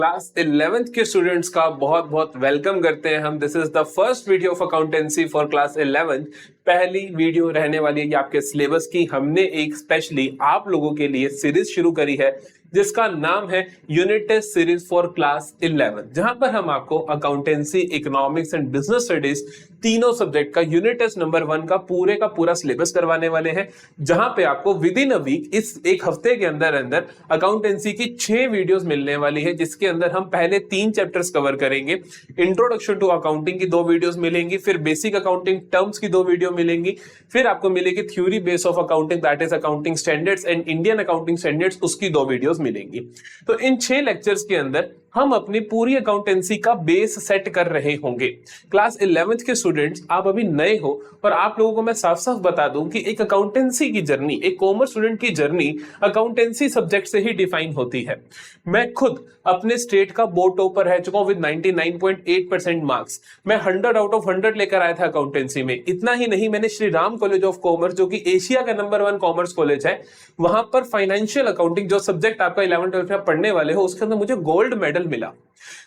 Class 11th के students का बहुत बहुत वेलकम करते हैं हम। This is the first video of accountancy for class 11th। पहली वीडियो रहने वाली है कि आपके सिलेबस की हमने एक स्पेशली आप लोगों के लिए सीरीज शुरू करी है जिसका नाम है unit test series for class 11, जहां पर हम आपको accountancy, economics and business studies तीनों सब्जेक्ट का यूनिट टेस्ट नंबर 1 का पूरा सिलेबस करवाने वाले हैं, जहां पे आपको विद इन अ वीक, इस एक हफ्ते के अंदर अंदर अकाउंटेंसी की 6 वीडियोस मिलने वाली है, जिसके अंदर हम पहले 3 चैप्टर्स कवर करेंगे। इंट्रोडक्शन टू अकाउंटिंग की 2 वीडियोस मिलेंगी, फिर बेसिक अकाउंटिंग टर्म्स की 2 वीडियो मिलेंगी, फिर आपको मिलेगी theory base of accounting that is accounting standards and Indian accounting standards, उसकी 2 वीडियोस मिलेंगी। तो इन 6 लेक्चर्स के अंदर हम अपनी पूरी अकाउंटेंसी का बेस सेट कर रहे होंगे। क्लास 11th के स्टूडेंट्स, आप अभी नए हो और आप लोगों को मैं साफ साफ बता दूं कि एक अकाउंटेंसी की जर्नी, एक कॉमर्स स्टूडेंट की जर्नी अकाउंटेंसी सब्जेक्ट से ही डिफाइन होती है। मैं खुद अपने स्टेट का बोर्ड टॉपर रह चुका हूं विद 99.8% मार्क्स। मैं 100 आउट ऑफ 100 लेकर आया था अकाउंटेंसी में। इतना ही नहीं, मैंने Shri Ram college of commerce, जो कि एशिया का नंबर 1 कॉमर्स कॉलेज है, वहां पर फाइनेंशियल अकाउंटिंग जो सब्जेक्ट आपका 11th-12th में पढ़ने वाले हो, उसके अंदर मुझे गोल्ड मेडल मिला।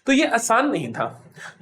तो ये आसान नहीं था,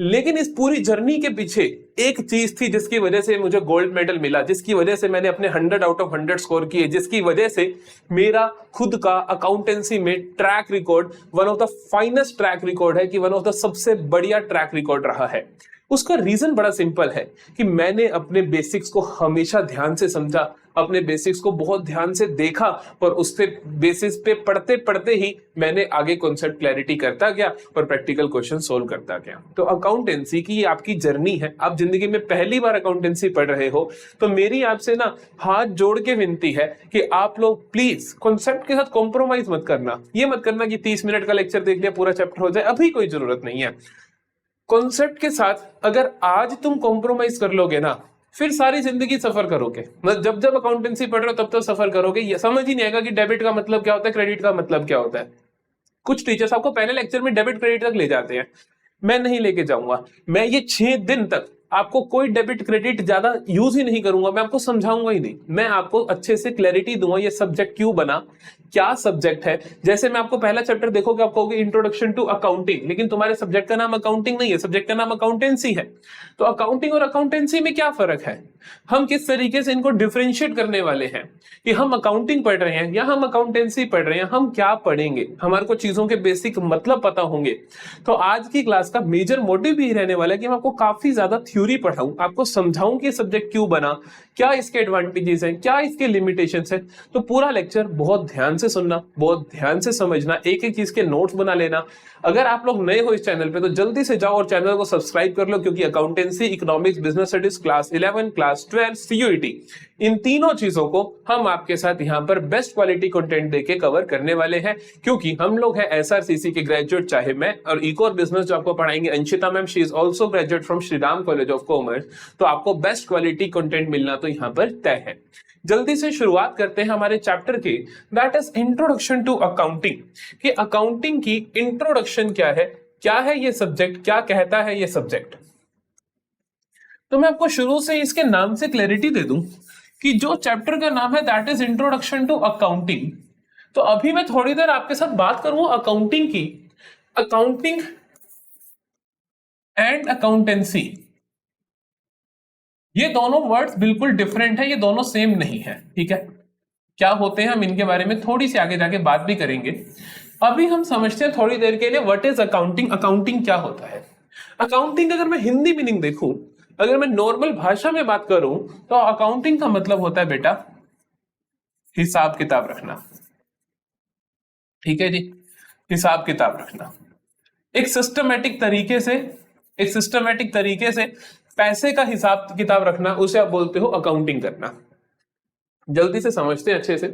लेकिन इस पूरी जर्नी के पीछे एक चीज थी जिसकी वजह से मुझे गोल्ड मेडल मिला, जिसकी वजह से मैंने अपने 100 आउट ऑफ 100 स्कोर किए, जिसकी वजह से मेरा खुद का अकाउंटेंसी में track record one of the finest track record है, कि वन ऑफ द सबसे बढ़िया ट्रैक रिकॉर्ड रहा है। उसका रीजन बड़ा सिंपल है कि मैंने अपने बेसिक्स को हमेशा ध्यान से समझा, अपने बेसिक्स को बहुत ध्यान से देखा, और उससे बेसिस पे पढ़ते पढ़ते ही मैंने आगे कॉन्सेप्ट क्लैरिटी करता गया और प्रैक्टिकल क्वेश्चन सोल्व करता गया। तो अकाउंटेंसी की ये आपकी जर्नी है। आप जिंदगी में पहली बार अकाउंटेंसी पढ़ रहे हो, तो मेरी आपसे ना हाथ जोड़ के विनती है कि आप लोग प्लीज कॉन्सेप्ट के साथ कॉम्प्रोमाइज मत करना। ये मत करना कि 30 मिनट का लेक्चर देख लिया पूरा चैप्टर हो जाए, अभी कोई जरूरत नहीं है। कॉन्सेप्ट के साथ अगर आज तुम कॉम्प्रोमाइज कर लोगे ना, फिर सारी जिंदगी सफर करोगे। मतलब जब जब अकाउंटेंसी पढ़ रहे हो तब तब सफर करोगे। ये समझ ही नहीं आएगा कि डेबिट का मतलब क्या होता है, क्रेडिट का मतलब क्या होता है। कुछ टीचर्स आपको पहले लेक्चर में डेबिट क्रेडिट तक ले जाते हैं, मैं नहीं लेके जाऊंगा। मैं ये 6 दिन तक आपको कोई डेबिट क्रेडिट ज्यादा यूज ही नहीं करूंगा, मैं आपको समझाऊंगा ही नहीं। मैं आपको अच्छे से क्लैरिटी दूंगा ये सब्जेक्ट क्यों बना, क्या सब्जेक्ट है। जैसे मैं आपको पहला चैप्टर देखोगे, आप कहोगे इंट्रोडक्शन टू अकाउंटिंग, लेकिन तुम्हारे सब्जेक्ट का नाम अकाउंटिंग नहीं है, सब्जेक्ट का नाम अकाउंटेंसी है। तो अकाउंटिंग और अकाउंटेंसी में क्या फर्क है, हम किस तरीके से इनको डिफरेंशिएट करने वाले हैं, कि हम अकाउंटिंग पढ़ रहे हैं या हम अकाउंटेंसी पढ़ रहे हैं, हम क्या पढ़ेंगे, हमारे को चीजों के बेसिक मतलब पता होंगे। तो आज की क्लास का मेजर मोटिव भी रहने वाला है कि मैं आपको काफी ज्यादा थ्योरी पढ़ाऊं, आपको समझाऊं कि सब्जेक्ट क्यों बना, क्या इसके एडवांटेजेस हैं, क्या इसके लिमिटेशंस हैं। तो पूरा लेक्चर बहुत ध्यान से सुनना, बहुत ध्यान से समझना, एक एक चीज के नोट्स बना लेना। अगर आप लोग नए हो इस चैनल पे तो जल्दी से जाओ और चैनल को सब्सक्राइब कर लो, क्योंकि accountancy, economics, business studies, class 11, class 12, CUET, इन तीनों चीजों को हम आपके साथ यहाँ पर बेस्ट क्वालिटी कंटेंट देके कवर करने वाले हैं। क्योंकि हम लोग हैं एसआरसीसी के ग्रेजुएट, चाहे मैं, और इको और बिजनेस जो आपको पढ़ाएंगे Anshita ma'am, she is also graduate from Shri Ram college of commerce. तो आपको बेस्ट क्वालिटी कंटेंट मिलना तो यहाँ पर तय है। जल्दी से शुरुआत करते हैं हमारे चैप्टर की, that is introduction to accounting. कि अकाउंटिंग की इंट्रोडक्शन क्या है ये सब्जेक्ट, क्या कहता है ये सब्जेक्ट। तो मैं आपको शुरू से इसके नाम से क्लैरिटी दे दूं कि जो चैप्टर का नाम है that is introduction to accounting. तो अभी मैं थोड़ी देर आपके साथ बात करूंगा अकाउंटिंग की। अकाउंटिंग एंड अकाउंटेंसी, ये दोनों वर्ड्स बिल्कुल डिफरेंट है, ये दोनों सेम नहीं है। ठीक है, क्या होते हैं हम इनके बारे में थोड़ी सी आगे जाके बात भी करेंगे। अभी हम समझते हैं थोड़ी देर के लिए व्हाट इज अकाउंटिंग। अकाउंटिंग क्या होता है। अकाउंटिंग अगर मैं हिंदी मीनिंग देखूं, अगर मैं नॉर्मल भाषा में बात करूं, तो अकाउंटिंग का मतलब होता है बेटा हिसाब किताब रखना। ठीक है जी, हिसाब किताब रखना। एक सिस्टमेटिक तरीके से पैसे का हिसाब किताब रखना, उसे आप बोलते हो अकाउंटिंग करना। जल्दी से समझते हैं अच्छे से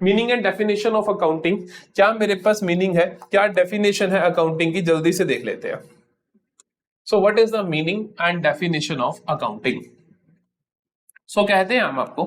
meaning and definition of accounting. क्या मेरे पास मीनिंग है, क्या डेफिनेशन है अकाउंटिंग की, जल्दी से देख लेते हैं। So what is the meaning and definition of accounting. So कहते हैं हम आपको,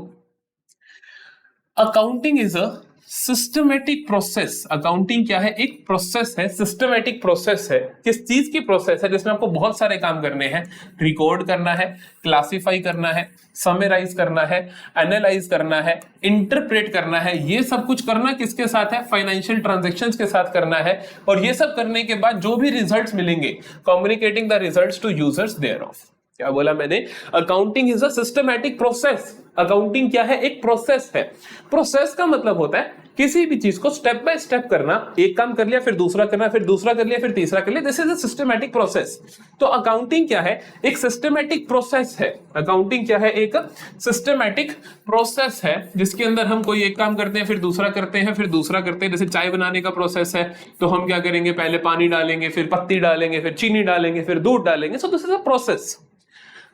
accounting is a systematic process, accounting क्या है? एक प्रोसेस है, सिस्टमेटिक प्रोसेस है। किस चीज की प्रोसेस है? जिसमें आपको बहुत सारे काम करने हैं। रिकॉर्ड करना है, क्लासिफाई करना है, समराइज करना है, एनालाइज करना है, इंटरप्रेट करना है। ये सब कुछ करना किसके साथ है? फाइनेंशियल ट्रांजैक्शंस के साथ करना है। और ये सब करने के बाद जो भी रिजल्ट्स मिलेंगे, communicating the results to users thereof. क्या बोला मैंने? Accounting is a systematic process. Accounting क्या है? एक प्रोसेस है। प्रोसेस का मतलब होता है किसी भी चीज को स्टेप बाय स्टेप करना। एक काम कर लिया, फिर दूसरा करना, फिर दूसरा कर लिया, फिर तीसरा कर लिया। This is a systematic process. तो अकाउंटिंग क्या है? एक सिस्टमैटिक प्रोसेस है। अकाउंटिंग क्या है? एक सिस्टमैटिक प्रोसेस है जिसके अंदर हम कोई एक काम करते हैं, फिर दूसरा करते हैं, फिर दूसरा करते हैं। जैसे चाय बनाने का प्रोसेस है, तो हम क्या करेंगे? पहले पानी डालेंगे, फिर पत्ती डालेंगे, फिर चीनी डालेंगे, फिर दूध डालेंगे। So this is a process.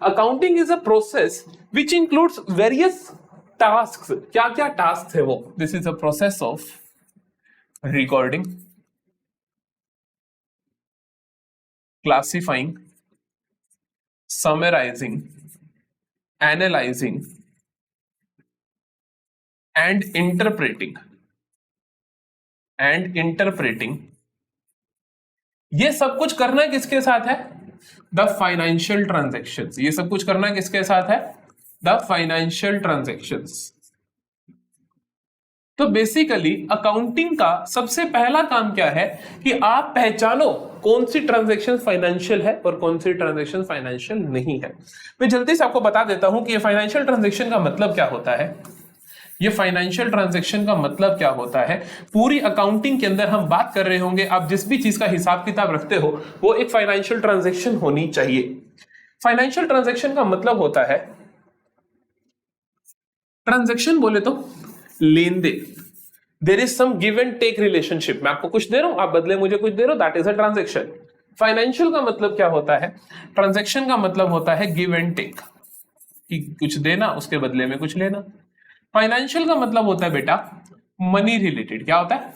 Accounting is a process which includes various task. क्या क्या टास्क है वो? This is a process of recording, classifying, summarising, analysing and interpreting ये सब कुछ करना किसके साथ है? The financial transactions. ये सब कुछ करना किसके साथ है? The financial transactions. तो बेसिकली अकाउंटिंग का सबसे पहला काम क्या है कि आप पहचानो कौन सी ट्रांजैक्शन फाइनेंशियल है और कौन सी ट्रांजैक्शन फाइनेंशियल नहीं है। मैं जल्दी से आपको बता देता हूं कि ये फाइनेंशियल ट्रांजैक्शन का मतलब क्या होता है। ये फाइनेंशियल ट्रांजैक्शन का मतलब क्या होता है? पूरी अकाउंटिंग के अंदर हम बात कर रहे होंगे, आप जिस भी चीज का हिसाब किताब रखते हो वो एक फाइनेंशियल ट्रांजैक्शन होनी चाहिए। फाइनेंशियल ट्रांजैक्शन का मतलब होता है, ट्रांजैक्शन बोले तो लेन देन। There is some give and take relationship. मैं आपको कुछ दे रहा हूं, आप बदले मुझे कुछ दे रहे हो, that is a transaction. Financial का मतलब क्या होता है? ट्रांजैक्शन का मतलब होता है गिव एंड टेक, कि कुछ देना उसके बदले में कुछ लेना। फाइनेंशियल का मतलब होता है बेटा मनी रिलेटेड। क्या होता है?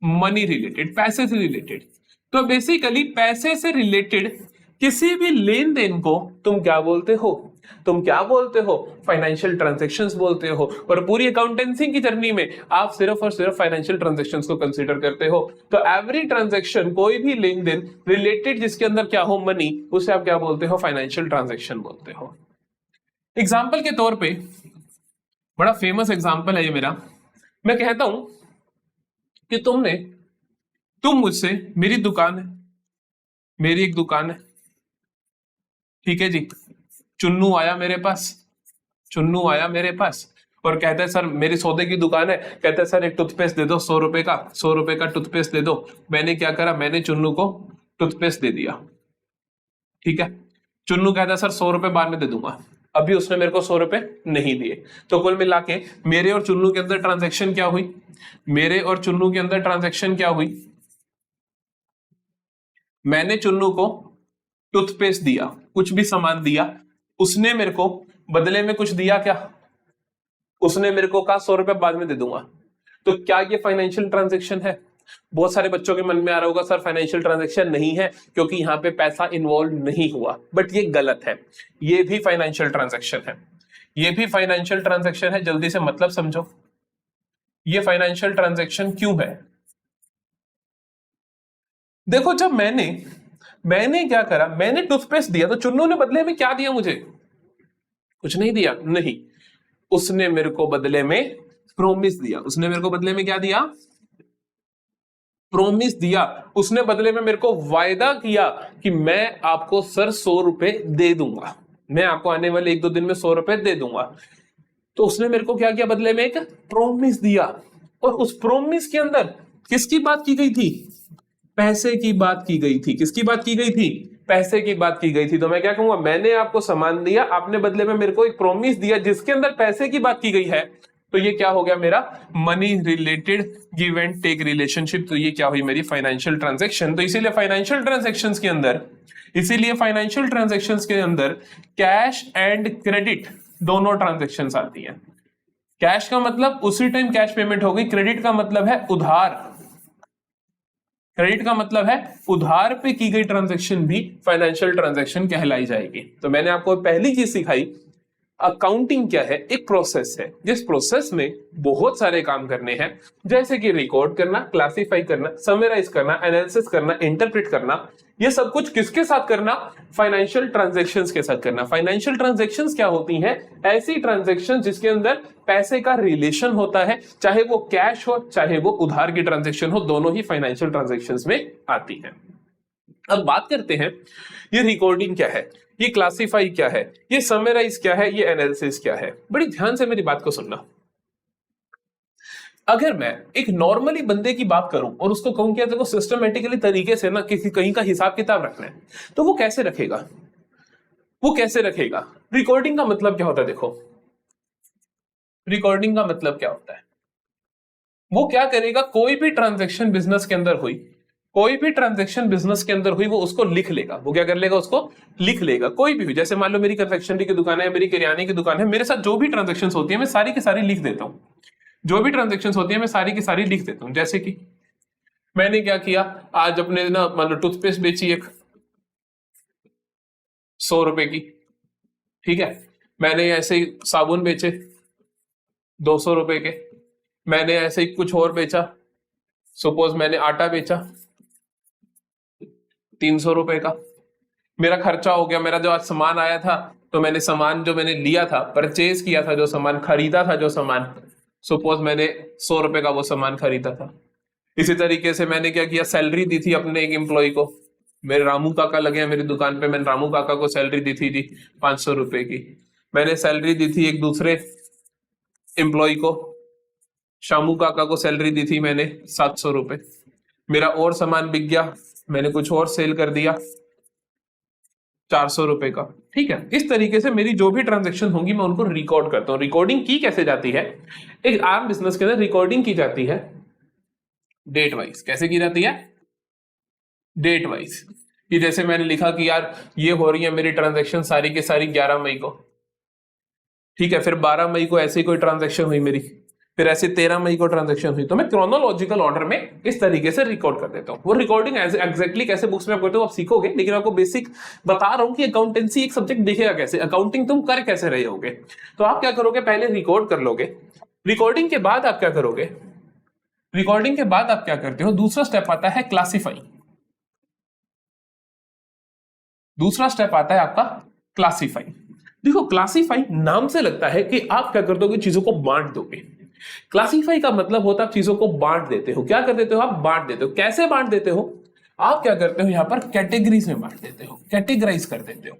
मनी रिलेटेड, पैसे से रिलेटेड। तो बेसिकली पैसे से रिलेटेड किसी भी लेन देन को तुम क्या बोलते हो? तुम क्या बोलते हो? फाइनेंशियल ट्रांजैक्शंस बोलते हो। और पूरी अकाउंटेंसी की जर्नी में आप सिर्फ और सिर्फ फाइनेंशियल ट्रांजैक्शंस को कंसीडर करते हो। तो एवरी ट्रांजैक्शन, कोई भी लेन देन रिलेटेड जिसके अंदर क्या हो? मनी, उसे आप क्या बोलते हो? फाइनेंशियल ट्रांजैक्शन बोलते हो। एग्जाम्पल के तौर पे, बड़ा फेमस एग्जाम्पल है ये मेरा। मैं कहता हूं कि तुम मुझसे, मेरी दुकान है, मेरी एक दुकान है, ठीक है जी। चुन्नू आया मेरे पास और कहता है सर मेरी सौदे की दुकान है। कहता है सर एक टूथपेस्ट दे दो 100 रुपए का, 100 रुपए का टूथपेस्ट दे दो। मैंने क्या करा? मैंने चुन्नू को टूथपेस्ट दे दिया, ठीक है। चुन्नू कहता है सर 100 रुपए बाद में दे दूंगा। अभी उसने मेरे को 100 रुपए नहीं दिए। तो कुल मिला के मेरे और चुन्नू के अंदर ट्रांजैक्शन क्या हुई? मेरे और चुन्नू के अंदर ट्रांजैक्शन क्या हुई? मैंने चुन्नू को टूथपेस्ट दिया, कुछ भी सामान दिया, उसने मेरे को बदले में कुछ दिया। क्या? उसने मेरे को कहा 100 रुपए बाद में दे दूंगा। तो क्या ये फाइनेंशियल ट्रांजैक्शन है? बहुत सारे बच्चों के मन में आ रहा होगा सर फाइनेंशियल ट्रांजैक्शन नहीं है क्योंकि यहाँ पे पैसा इन्वॉल्व नहीं हुआ। बट ये गलत है, ये भी फाइनेंशियल ट्रांजैक्शन है। ये भी फाइनेंशियल ट्रांजैक्शन है। जल्दी से मतलब समझो, ये फाइनेंशियल ट्रांजैक्शन क्यों है? देखो, जब मैंने क्या करा? मैंने टूथपेस्ट दिया तो चुन्नू ने बदले में क्या दिया मुझे? कुछ नहीं दिया। नहीं, उसने मेरे को बदले में प्रोमिस दिया। उसने मेरे को बदले में क्या दिया? प्रोमिस दिया। उसने बदले में मेरे को वायदा किया कि मैं आपको सर 100 रुपए दे दूंगा, मैं आपको आने वाले 1-2 दिन में 100 रुपए दे दूंगा। तो उसने मेरे को क्या किया? बदले में एक प्रोमिस दिया। और उस प्रोमिस के अंदर किसकी बात की गई थी? पैसे की बात की गई थी। किसकी बात की गई थी? पैसे की बात की गई थी। तो मैं क्या कहूंगा? मैंने आपको सामान दिया, आपने बदले में मेरे को एक प्रोमिस दिया जिसके अंदर पैसे की बात की गई है। तो ये क्या हो गया मेरा? Money related give and take relationship. तो ये क्या हुई? मेरी फाइनेंशियल ट्रांजैक्शन। तो इसीलिए फाइनेंशियल ट्रांजैक्शंस के अंदर कैश एंड क्रेडिट दोनों ट्रांजैक्शंस आती है। कैश का मतलब उसी टाइम कैश पेमेंट हो गई, क्रेडिट का मतलब है उधार। क्रेडिट का मतलब है उधार पे की गई ट्रांजैक्शन भी फाइनेंशियल ट्रांजैक्शन कहलाई जाएगी। तो मैंने आपको पहली चीज सिखाई, अकाउंटिंग क्या है? एक प्रोसेस है जिस प्रोसेस में बहुत सारे काम करने हैं, जैसे कि रिकॉर्ड करना, क्लासिफाई करना, समराइज करना, एनालिसिस करना, इंटरप्रेट करना। ये सब कुछ किसके साथ करना? फाइनेंशियल ट्रांजैक्शंस के साथ करना। फाइनेंशियल ट्रांजैक्शंस क्या होती हैं? ऐसी ट्रांजैक्शन जिसके अंदर पैसे का रिलेशन होता है, चाहे वो कैश हो चाहे वो उधार की ट्रांजैक्शन हो, दोनों ही फाइनेंशियल ट्रांजैक्शंस में आती है। अब बात करते हैं ये रिकॉर्डिंग क्या है, ये क्लासिफाई क्या है, ये समराइज क्या है, ये एनालिसिस क्या है। बड़ी ध्यान से मेरी बात को सुनना। अगर मैं एक नॉर्मली बंदे की बात करूं और उसको कहूं कि देखो सिस्टमेटिकली तरीके से ना किसी कहीं का हिसाब किताब रखना है, तो वो कैसे रखेगा? वो कैसे रखेगा? रिकॉर्डिंग का मतलब क्या होता है? देखो, रिकॉर्डिंग का मतलब क्या होता है? वो क्या करेगा? कोई भी ट्रांजैक्शन बिजनेस के अंदर हुई, कोई भी ट्रांजैक्शन बिजनेस के अंदर हुई, वो उसको लिख लेगा। वो क्या कर लेगा? उसको लिख लेगा। कोई भी हुई, जैसे मान लो मेरी कन्फेक्शनरी की दुकान है, मेरी किराने की दुकान है, मेरे साथ जो भी ट्रांजैक्शन होती है मैं सारी की सारी लिख देता हूं। जो भी ट्रांजैक्शन होती है मैं सारी की सारी लिख देता हूं। जैसे कि मैंने क्या किया, आज अपने ना मान लो टूथपेस्ट बेची एक 100 रुपए की, ठीक है। मैंने ऐसे ही साबुन बेचे 200 रुपए के। मैंने ऐसे ही कुछ और बेचा, सपोज मैंने आटा बेचा 300 रुपए का। मेरा खर्चा हो गया, मेरा जो आज सामान आया था, तो मैंने सामान जो मैंने लिया था, परचेज किया था, जो सामान खरीदा था, जो सामान सपोज मैंने 100 रुपए का वो सामान खरीदा था। इसी तरीके से मैंने क्या किया, सैलरी दी थी अपने एक एम्प्लॉय को। मेरे रामू काका लगे हैं मेरी दुकान पे, मैंने रामू काका को सैलरी दी थी जी 500 रुपए की। मैंने सैलरी दी थी एक दूसरे एम्प्लॉय को, शामू काका को सैलरी दी थी मैंने 700 रुपए। मेरा और सामान बिक गया, मैंने कुछ और सेल कर दिया 400 रुपए का, ठीक है। इस तरीके से मेरी जो भी ट्रांजैक्शन होंगी मैं उनको रिकॉर्ड करता हूं। रिकॉर्डिंग की कैसे जाती है? एक आम बिजनेस के अंदर रिकॉर्डिंग की जाती है डेट वाइज। कैसे की जाती है? Date wise. कि जैसे मैंने लिखा कि यार ये हो रही है मेरी ट्रांजैक्शन सारी के सारी 11 मई को, ठीक है। फिर 12 मई को ऐसी कोई ट्रांजैक्शन हुई मेरी, फिर ऐसे 13 मई को ट्रांजैक्शन हुई। तो मैं क्रोनोलॉजिकल ऑर्डर में इस तरीके से रिकॉर्ड कर देता हूं। वो रिकॉर्डिंग एग्जैक्टली कैसे बुक्स में आप करते हो आप सीखोगे, लेकिन आपको बेसिक बता रहा हूं कि अकाउंटेंसी एक सब्जेक्ट दिखेगा कैसे, अकाउंटिंग तुम कर कैसे रहे होगे। तो आप क्या करोगे? पहले रिकॉर्ड कर लोगे। रिकॉर्डिंग के बाद आप क्या करोगे? रिकॉर्डिंग के बाद आप क्या करते हो? दूसरा स्टेप आता है क्लासिफाई। दूसरा स्टेप आता है आपका क्लासिफाई। देखो, क्लासिफाई नाम से लगता है कि आप क्या कर दोगे? चीजों को बांट दोगे। क्लासिफाई का मतलब होता है आप चीजों को बांट देते हो। क्या कर देते हो? आप बांट देते हो। कैसे बांट देते हो? आप क्या करते हो? यहां पर कैटेगरीज में बांट देते हो, कैटेगराइज कर देते हो।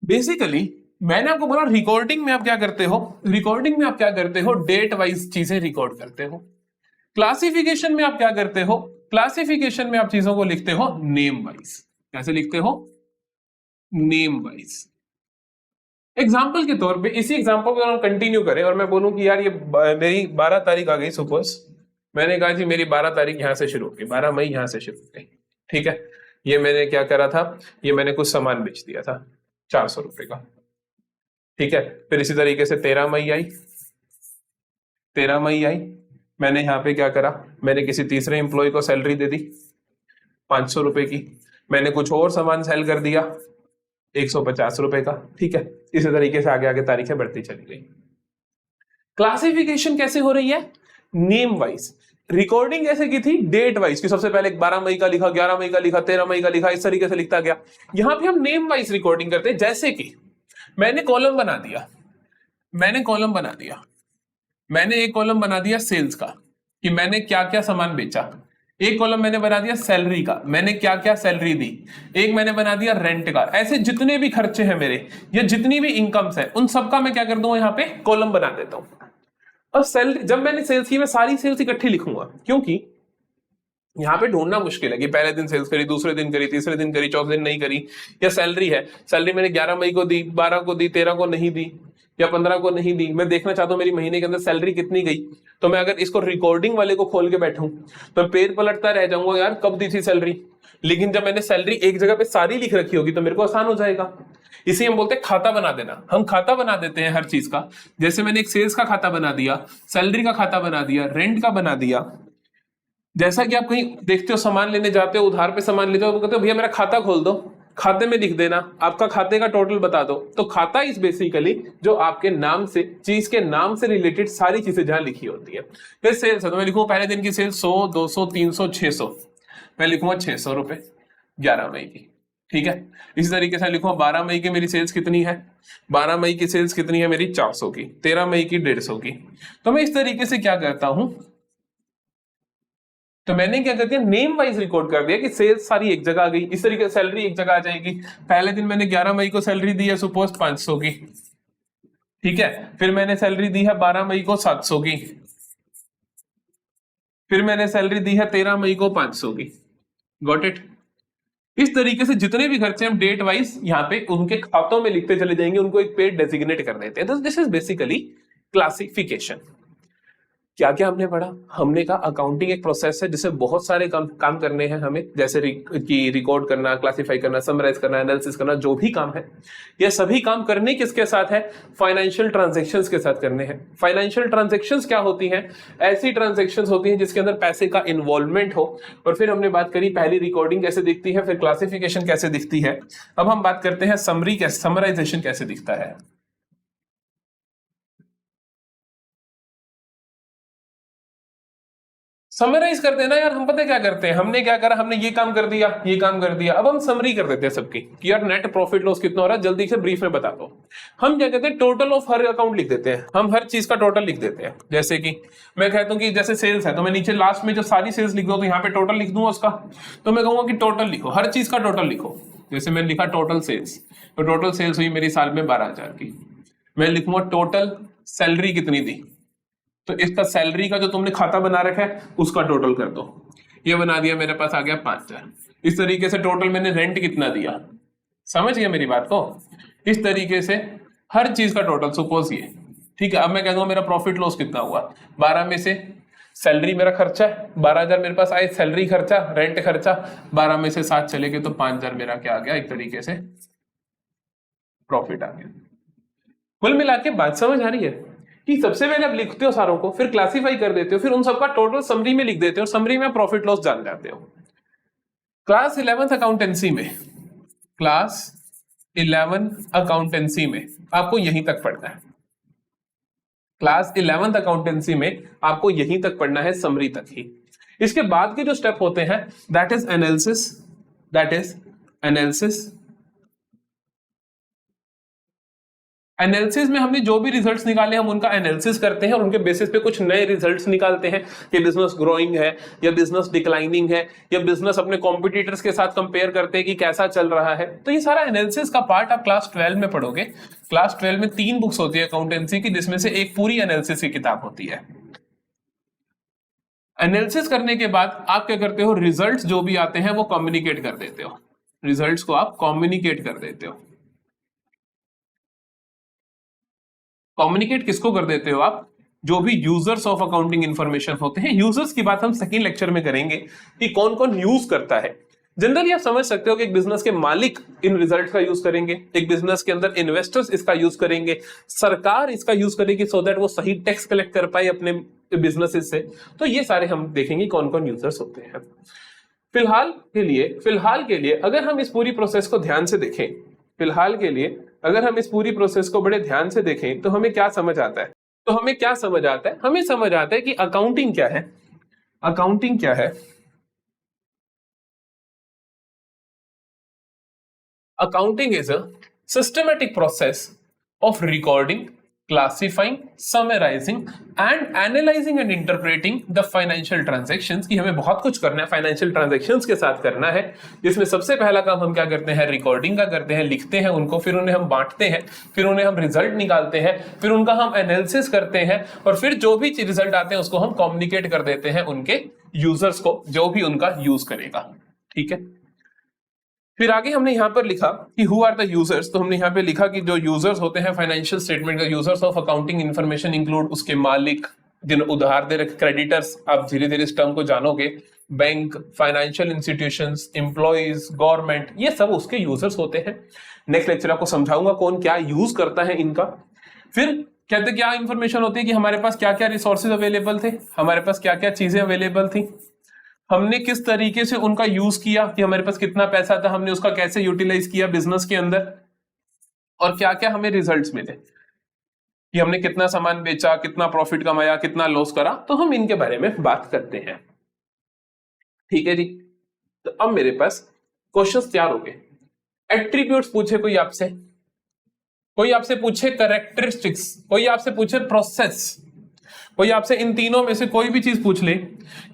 बेसिकली मैंने आपको बोला रिकॉर्डिंग में आप क्या करते हो? रिकॉर्डिंग में आप क्या करते हो? डेट वाइज चीजें रिकॉर्ड करते हो। क्लासिफिकेशन में आप क्या करते हो? क्लासिफिकेशन में आप चीजों को लिखते हो नेम वाइज। कैसे लिखते हो? Name wise. एग्जाम्पल के तौर पे इसी एग्जाम्पल को हम कंटिन्यू करें और मैं बोलूं कि यार ये मेरी 12 तारीख आ गई, सपोज मैंने कहा जी मेरी 12 तारीख यहां से शुरू होगी, 12 मई यहां से शुरू हो गई, ठीक है। ये मैंने क्या करा था? ये मैंने कुछ सामान बेच दिया था 400 रुपए का, ठीक है। फिर इसी तरीके से 13 मई आई, 13 मई आई, मैंने यहाँ पे क्या करा? मैंने किसी तीसरे एम्प्लॉय को सैलरी दे दी 500 रुपए की। मैंने कुछ और सामान सेल कर दिया 150 रुपए का, ठीक है। इसी तरीके से आगे आगे तारीखें बढ़ती चली गई। क्लासिफिकेशन कैसे हो रही है? Name wise. रिकॉर्डिंग कैसे की थी? डेट वाइज, कि सबसे पहले 12 मई का लिखा, 11 मई का लिखा, 13 मई का लिखा, इस तरीके से लिखता गया। यहां पे हम नेम वाइज रिकॉर्डिंग करते हैं। जैसे कि मैंने कॉलम बना दिया, मैंने कॉलम बना दिया, मैंने एक कॉलम बना दिया सेल्स का, कि मैंने क्या क्या सामान बेचा। एक कॉलम मैंने बना दिया सैलरी का, मैंने क्या क्या सैलरी दी। एक मैंने बना दिया रेंट का। ऐसे जितने भी खर्चे हैं मेरे या जितनी भी इनकम्स है उन सबका मैं क्या कर दूंगा? यहाँ पे कॉलम बना देता हूं। और सैलरी, जब मैंने सेल्स की, मैं सारी सेल्स इकट्ठी लिखूंगा, क्योंकि यहाँ पे ढूंढना मुश्किल है कि पहले दिन सेल्स करी, दूसरे दिन करी, तीसरे दिन करी, चौथे दिन नहीं करी। या सैलरी है, सैलरी मैंने 11 मई को दी, 12 को दी, 13 को नहीं दी या 15 को नहीं दी। मैं देखना चाहता हूँ मेरी महीने के अंदर सैलरी कितनी गई। तो मैं अगर इसको रिकॉर्डिंग वाले को खोल के बैठूं तो पेड़ पलटता रह जाऊंगा, यार कब दी थी सैलरी। लेकिन जब मैंने सैलरी एक जगह पे सारी लिख रखी होगी तो मेरे को आसान हो जाएगा। इसे हम बोलते हैं खाता बना देना। हम खाता बना देते हैं हर चीज का। जैसे मैंने एक सेल्स का खाता बना दिया, सैलरी का खाता बना दिया, रेंट का बना दिया। जैसा कि आप कहीं देखते हो सामान लेने जाते हो, उधार पे सामान लेते हो, तो कहते हो भैया मेरा खाता खोल दो। खाते में लिख देना, आपका खाते का टोटल बता दो। तो खाता इज बेसिकली जो आपके नाम से, चीज के नाम से रिलेटेड सारी चीजें जहां लिखी होती है। फिर सेल्स है तो मैं लिखूंगा पहले दिन की सेल्स 100, 200, 300, 600, मैं लिखूंगा 600 रुपए 11 मई की। ठीक है, इसी तरीके से लिखूंगा 12 मई की मेरी सेल्स कितनी है, 12 मई की सेल्स कितनी है मेरी 400 की, 13 मई की 150 की। तो मैं इस तरीके से क्या करता हूं, तो मैंने क्या कर दिया, नेम वाइज रिकॉर्ड कर दिया कि सेल्स सारी एक जगह आ गई। इस तरीके से सैलरी एक जगह आ जाएगी। पहले दिन मैंने 11 मई को सैलरी दी है सपोज 500 की, ठीक है। फिर मैंने सैलरी दी है 12 मई को 700 की, फिर मैंने सैलरी दी है 13 मई को 500 की। Got it. इस तरीके से जितने भी खर्चे हम डेट वाइज यहाँ पे उनके खातों में लिखते चले जाएंगे, उनको एक पेड डेजिग्नेट कर देते हैं। This is basically classification. क्या क्या हमने पढ़ा, हमने कहा अकाउंटिंग एक प्रोसेस है जिससे बहुत सारे काम करने हैं हमें, जैसे कि रिकॉर्ड करना, क्लासिफाई करना, समराइज करना, एनालिसिस करना, जो भी काम है ये सभी काम करने किसके साथ है, फाइनेंशियल ट्रांजैक्शंस के साथ करने हैं। फाइनेंशियल ट्रांजैक्शंस क्या होती हैं, ऐसी ट्रांजैक्शंस होती हैं जिसके अंदर पैसे का इन्वॉल्वमेंट हो। और फिर हमने बात करी पहली रिकॉर्डिंग कैसे दिखती है, फिर क्लासिफिकेशन कैसे दिखती है। अब हम बात करते हैं समरी कैसे, समराइजेशन कैसे दिखता है। समराइज कर देना यार, हम पता क्या करते हैं, हमने क्या करा, हमने ये काम कर दिया, ये काम कर दिया, अब हम समरी कर देते हैं सबकी कि यार नेट प्रॉफिट लॉस कितना हो रहा है, जल्दी से ब्रीफ में बता दो। हम क्या कहते हैं, टोटल ऑफ हर अकाउंट लिख देते हैं, हम हर चीज का टोटल लिख देते हैं। जैसे कि मैं कहता हूं कि जैसे सेल्स है तो मैं नीचे लास्ट में जो सारी सेल्स लिख दो तो यहाँ पे टोटल लिख दूंगा उसका। तो मैं कहूंगा कि टोटल लिखो, हर चीज का टोटल लिखो। जैसे मैंने लिखा टोटल सेल्स, तो टोटल सेल्स हुई मेरी साल में 12,000 की। मैं लिखूंगा टोटल सैलरी कितनी दी, तो इसका सैलरी का जो तुमने खाता बना रखा है उसका टोटल कर दो। ये बना दिया, मेरे पास आ गया 5,000। इस तरीके से टोटल मैंने रेंट कितना दिया, समझ गया मेरी बात को। इस तरीके से हर चीज का टोटल सपोज ये, ठीक है। अब मैं कह दूंगा मेरा प्रॉफिट लॉस कितना हुआ, 12 में से सैलरी मेरा खर्चा है 12,000 मेरे पास आए, सैलरी खर्चा, रेंट खर्चा, 12 में से 7 चले गए तो 5,000 मेरा क्या आ गया, एक तरीके से प्रॉफिट आ गया। कुल मिला के बात समझ आ रही है कि सबसे पहले आप लिखते हो सारों को, फिर क्लासिफाई कर देते हो, फिर उन सबका टोटल समरी में लिख देते हो, समरी में प्रॉफिट लॉस जान जाते हो। क्लास 11th अकाउंटेंसी में, क्लास 11 अकाउंटेंसी में आपको यहीं तक पढ़ना है। क्लास 11th अकाउंटेंसी में आपको यहीं तक पढ़ना है, समरी तक ही। इसके बाद के जो स्टेप होते हैं that is analysis, that is analysis. Analysis में हमने जो भी रिजल्ट्स निकाले हम उनका एनालिसिस करते हैं और उनके बेसिस पे कुछ नए रिजल्ट्स निकालते हैं कि बिजनेस ग्रोइंग है या बिजनेस डिक्लाइनिंग है या बिजनेस अपने कॉम्पिटिटर्स के साथ कंपेयर करते हैं कि कैसा चल रहा है। तो ये सारा एनालिसिस का पार्ट आप क्लास 12 में पढ़ोगे। क्लास 12 में 3 बुक्स होती है अकाउंटेंसी की, जिसमें से एक पूरी एनालिसिस की किताब होती है। एनालिसिस करने के बाद आप क्या करते हो, रिजल्ट्स जो भी आते हैं वो कम्युनिकेट कर देते हो, रिजल्ट्स को आप कम्युनिकेट कर देते हो। कम्युनिकेट किसको कर देते हो आप, जो भी यूजर्स ऑफ अकाउंटिंग इंफॉर्मेशन होते हैं। यूजर्स की बात हम सेकंड लेक्चर में करेंगे कि कौन कौन यूज करता है। जनरली आप समझ सकते हो कि एक बिजनेस के मालिक इन रिजल्ट का यूज करेंगे, एक बिजनेस के अंदर इन्वेस्टर्स इसका यूज करेंगे, सरकार इसका यूज करेगी सो दैट वो सही टैक्स कलेक्ट कर पाए अपने बिजनेसेस से। तो ये सारे हम देखेंगे कौन कौन यूजर्स होते हैं। फिलहाल के लिए अगर हम इस पूरी प्रोसेस को ध्यान से देखें, फिलहाल के लिए अगर हम इस पूरी प्रोसेस को बड़े ध्यान से देखें तो हमें क्या समझ आता है, तो हमें क्या समझ आता है, हमें समझ आता है कि अकाउंटिंग क्या है। अकाउंटिंग क्या है, accounting is a systematic process of recording, classifying, summarizing and analyzing and interpreting the financial transactions। कि हमें बहुत कुछ करना है, फाइनेंशियल ट्रांजैक्शंस के साथ करना है, जिसमें सबसे पहला काम हम क्या करते हैं, रिकॉर्डिंग का करते हैं, लिखते हैं उनको, फिर उन्हें हम बांटते हैं, फिर उन्हें हम रिजल्ट निकालते हैं, फिर उनका हम एनालिसिस करते हैं और फिर जो भी रिजल्ट आते हैं उसको हम कम्युनिकेट कर देते हैं उनके यूजर्स को, जो भी उनका यूज करेगा। ठीक है, फिर आगे हमने यहां पर लिखा कि हु आर द यूजर्स। तो हमने यहां पे लिखा कि जो यूजर्स होते हैं फाइनेंशियल स्टेटमेंट का, users of accounting information include उसके मालिक, जिन उधार दे रखे, क्रेडिटर्स, आप धीरे धीरे इस टर्म को जानोगे, bank, financial institutions, employees, government, ये सब उसके यूजर्स होते हैं। नेक्स्ट लेक्चर आपको समझाऊंगा कौन क्या यूज करता है इनका। फिर कहते क्या इंफॉर्मेशन होती है कि हमारे पास क्या क्या रिसोर्सेज अवेलेबल थे, हमारे पास क्या क्या चीजें अवेलेबल थी। हमने किस तरीके से उनका यूज किया, कि हमारे पास कितना पैसा था, हमने उसका कैसे यूटिलाइज किया बिजनेस के अंदर, और क्या क्या हमें रिजल्ट्स मिले, कि हमने कितना सामान बेचा, कितना प्रॉफिट कमाया, कितना लॉस करा, तो हम इनके बारे में बात करते हैं। ठीक है जी। तो अब मेरे पास क्वेश्चंस तैयार हो गए। एट्रीब्यूट्स पूछे कोई आपसे, कोई आपसे पूछे कैरेक्टरिस्टिक्स, कोई आपसे पूछे प्रोसेस, कोई आपसे इन तीनों में से कोई भी चीज पूछ ले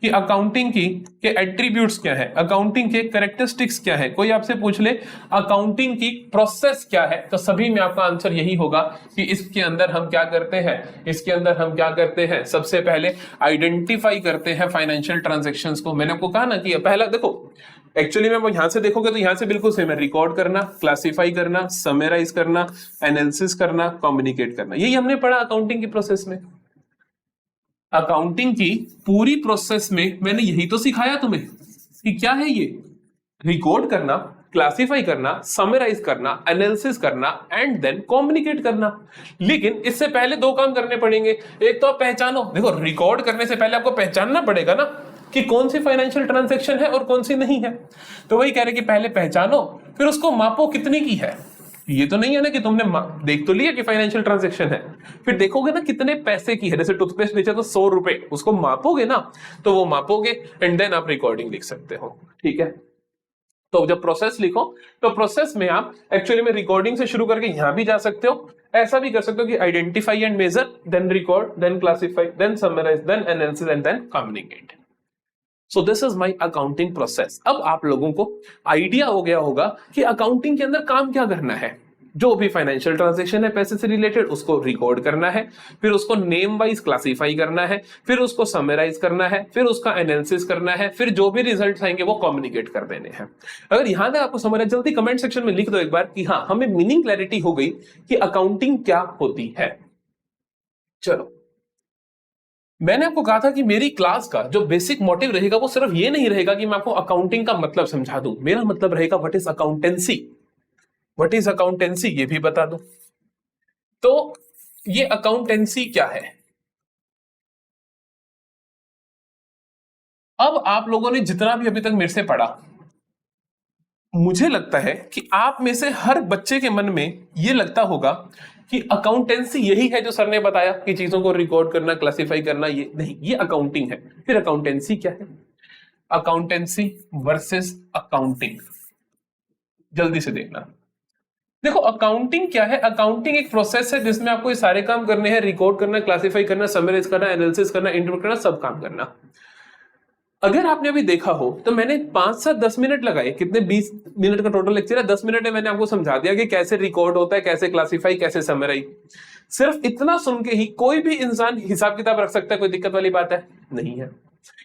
कि अकाउंटिंग की के एट्रीब्यूट्स क्या है, अकाउंटिंग के कैरेक्टरिस्टिक्स क्या है, कोई आपसे पूछ ले अकाउंटिंग की प्रोसेस क्या है, तो सभी में आपका आंसर यही होगा कि इसके अंदर हम क्या करते हैं, इसके अंदर हम क्या करते हैं, सबसे पहले आइडेंटिफाई करते हैं फाइनेंशियल ट्रांजेक्शंस को। मैंने आपको कहा ना कि पहला देखो, एक्चुअली में वो यहां से देखोगे तो यहां से बिल्कुल सेम है, रिकॉर्ड करना, क्लासिफाई करना, समराइज करना, एनालिसिस करना, कम्युनिकेट करना, यही हमने पढ़ा अकाउंटिंग की प्रोसेस में। अकाउंटिंग की पूरी प्रोसेस में मैंने यही तो सिखाया तुम्हें कि क्या है ये, रिकॉर्ड करना, क्लासिफाई करना, समराइज करना, एनालिसिस करना एंड देन कम्युनिकेट करना। लेकिन इससे पहले दो काम करने पड़ेंगे। एक तो आप पहचानो, देखो रिकॉर्ड करने से पहले आपको पहचानना पड़ेगा ना कि कौन सी फाइनेंशियल ट्रांजैक्शन है और कौन सी नहीं है। तो वही कह रहे कि पहले पहचानो, फिर उसको मापो कितने की है। ये तो नहीं है ना कि तुमने देख तो लिया कि फाइनेंशियल ट्रांजैक्शन है, फिर देखोगे ना कितने पैसे की है। जैसे टूथपेस्ट बेचा तो 100 रुपए, उसको मापोगे ना, तो वो मापोगे एंड देन आप रिकॉर्डिंग लिख सकते हो। ठीक है। तो जब प्रोसेस लिखो तो प्रोसेस में आप एक्चुअली में रिकॉर्डिंग से शुरू करके यहां भी जा सकते हो, ऐसा भी कर सकते हो कि identify and measure, then record, then classify, then summarise, then analysis and then communicate. So this is my accounting process. अब आप लोगों को आइडिया हो गया होगा कि अकाउंटिंग के अंदर काम क्या करना है। जो भी फाइनेंशियल ट्रांजैक्शन है पैसे से रिलेटेड, उसको रिकॉर्ड करना है, फिर उसको नेम वाइज क्लासिफाई करना है, फिर उसको समराइज करना है, फिर उसका एनालिसिस करना है, फिर जो भी रिजल्ट्स आएंगे वो कम्युनिकेट कर देने हैं। अगर यहां तक आपको समझ आए, जल्दी कमेंट सेक्शन में लिख दो एक बार कि हाँ हमें मीनिंग क्लैरिटी हो गई कि अकाउंटिंग क्या होती है। चलो, मैंने आपको कहा था कि मेरी क्लास का जो बेसिक मोटिव रहेगा वो सिर्फ ये नहीं रहेगा कि मैं आपको अकाउंटिंग का मतलब समझा दूं। मेरा मतलब रहेगा what is accountancy, what is accountancy ये भी बता दूं। तो ये अकाउंटेंसी क्या है। अब आप लोगों ने जितना भी अभी तक मेरे से पढ़ा, मुझे लगता है कि आप में से हर बच्चे के मन में ये लगता होगा कि अकाउंटेंसी यही है जो सर ने बताया कि चीजों को रिकॉर्ड करना, क्लासिफाई करना, ये नहीं, ये अकाउंटिंग है। फिर अकाउंटेंसी क्या है, अकाउंटेंसी वर्सेस अकाउंटिंग, जल्दी से देखना। देखो अकाउंटिंग क्या है, अकाउंटिंग एक प्रोसेस है जिसमें आपको ये सारे काम करने हैं, रिकॉर्ड करना, क्लासिफाई करना, समराइज करना, एनालिसिस करना, इंटरप्रेट करना, सब काम करना। अगर आपने अभी देखा हो तो मैंने 5 से 10 मिनट लगाए, कितने 20 मिनट का टोटल लेक्चर है, 10 मिनट में मैंने आपको समझा दिया कि कैसे रिकॉर्ड होता है, कैसे क्लासिफाई, कैसे समराइज। सिर्फ इतना सुन के ही कोई भी इंसान हिसाब किताब रख सकता है, कोई दिक्कत वाली बात है नहीं है।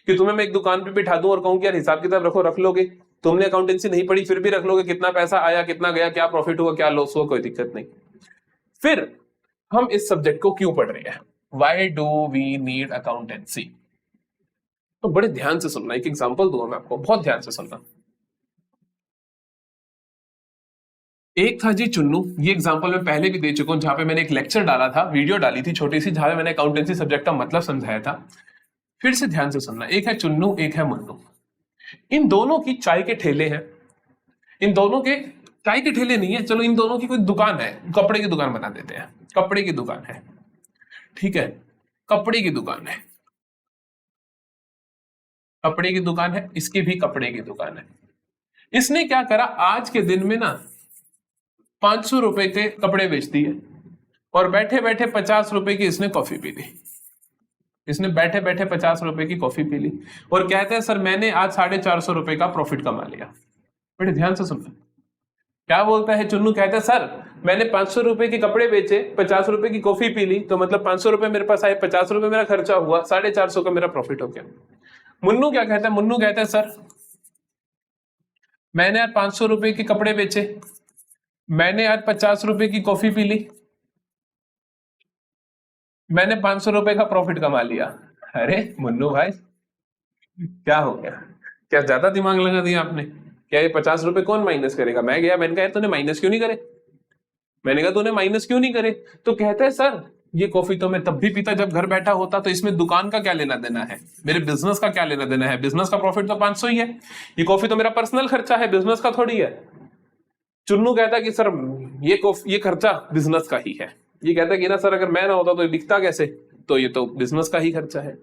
कि तुम्हें मैं एक दुकान पे बिठा दूं और कहूं कि यार हिसाब किताब रखो, रख लोगे। तुमने अकाउंटेंसी नहीं पढ़ी फिर भी रख लोगे, कितना पैसा आया, कितना गया, क्या प्रॉफिट हुआ, क्या लॉस हुआ, कोई दिक्कत नहीं। फिर हम इस सब्जेक्ट को क्यों पढ़ रहे हैं, why do we need accountancy. तो बड़े ध्यान से सुनना, एक एग्जांपल दूंगा मैं आपको, बहुत ध्यान से सुनना। एक था जी चुन्नू, ये एग्जांपल मैं पहले भी दे चुका हूं, जहां पे मैंने एक लेक्चर डाला था, वीडियो डाली थी छोटी सी, जहां पे मैंने अकाउंटेंसी सब्जेक्ट का मतलब समझाया था। फिर से ध्यान से सुनना, एक है चुन्नू, एक है मुन्नू। इन दोनों की चाय के ठेले हैं। इन दोनों के चाय के ठेले नहीं है, चलो इन दोनों की कोई दुकान है, कपड़े की दुकान बता देते हैं, कपड़े की दुकान है। ठीक है, कपड़े की दुकान है, कपड़े की दुकान है, इसकी भी कपड़े की दुकान है। इसने क्या करा, आज के दिन में ना 500 रुपए के कपड़े बेच दिए और बैठे बैठे 50 रुपए की इसने कॉफी पी ली। इसने बैठे बैठे 50 रुपए की कॉफी पी ली और कहते हैं सर मैंने आज 450 रुपए का प्रॉफिट कमा लिया। बड़े ध्यान से सुनना, क्या बोलता है चुन्नू, कहता है सर मैंने 500 रुपए के कपड़े बेचे, 50 रुपए की कॉफी पी ली, तो मतलब 500 रुपए मेरे पास आए, 50 रुपए मेरा खर्चा हुआ, 450 का मेरा प्रॉफिट हो गया। मुन्नू क्या कहता है, मुन्नू कहता है सर मैंने आज 500 रुपए के कपड़े बेचे, मैंने आज 50 रुपए की कॉफी पी ली, मैंने 500 रुपए का प्रॉफिट कमा लिया। अरे मुन्नू भाई क्या हो गया, क्या ज्यादा दिमाग लगा दिया आपने, क्या ये 50 रुपए कौन माइनस करेगा। मैं गया, मैंने कहा तूने माइनस क्यों नहीं करे, मैंने कहा तूने माइनस क्यों नहीं करे। तो कहता है सर ये कॉफी तो मैं तब भी पीता जब घर बैठा होता, तो इसमें दुकान का क्या लेना देना है, मेरे बिजनेस का क्या लेना देना है, बिजनेस का प्रॉफिट तो 500 ही है, ये कॉफी तो मेरा पर्सनल खर्चा है, बिजनेस का थोड़ी है। चुन्नू कहता कि सर ये खर्चा बिजनेस का ही है, ये कहता कि ना सर अगर मैं ना होता तो ये बिकता कैसे, तो ये तो बिजनेस का ही खर्चा है।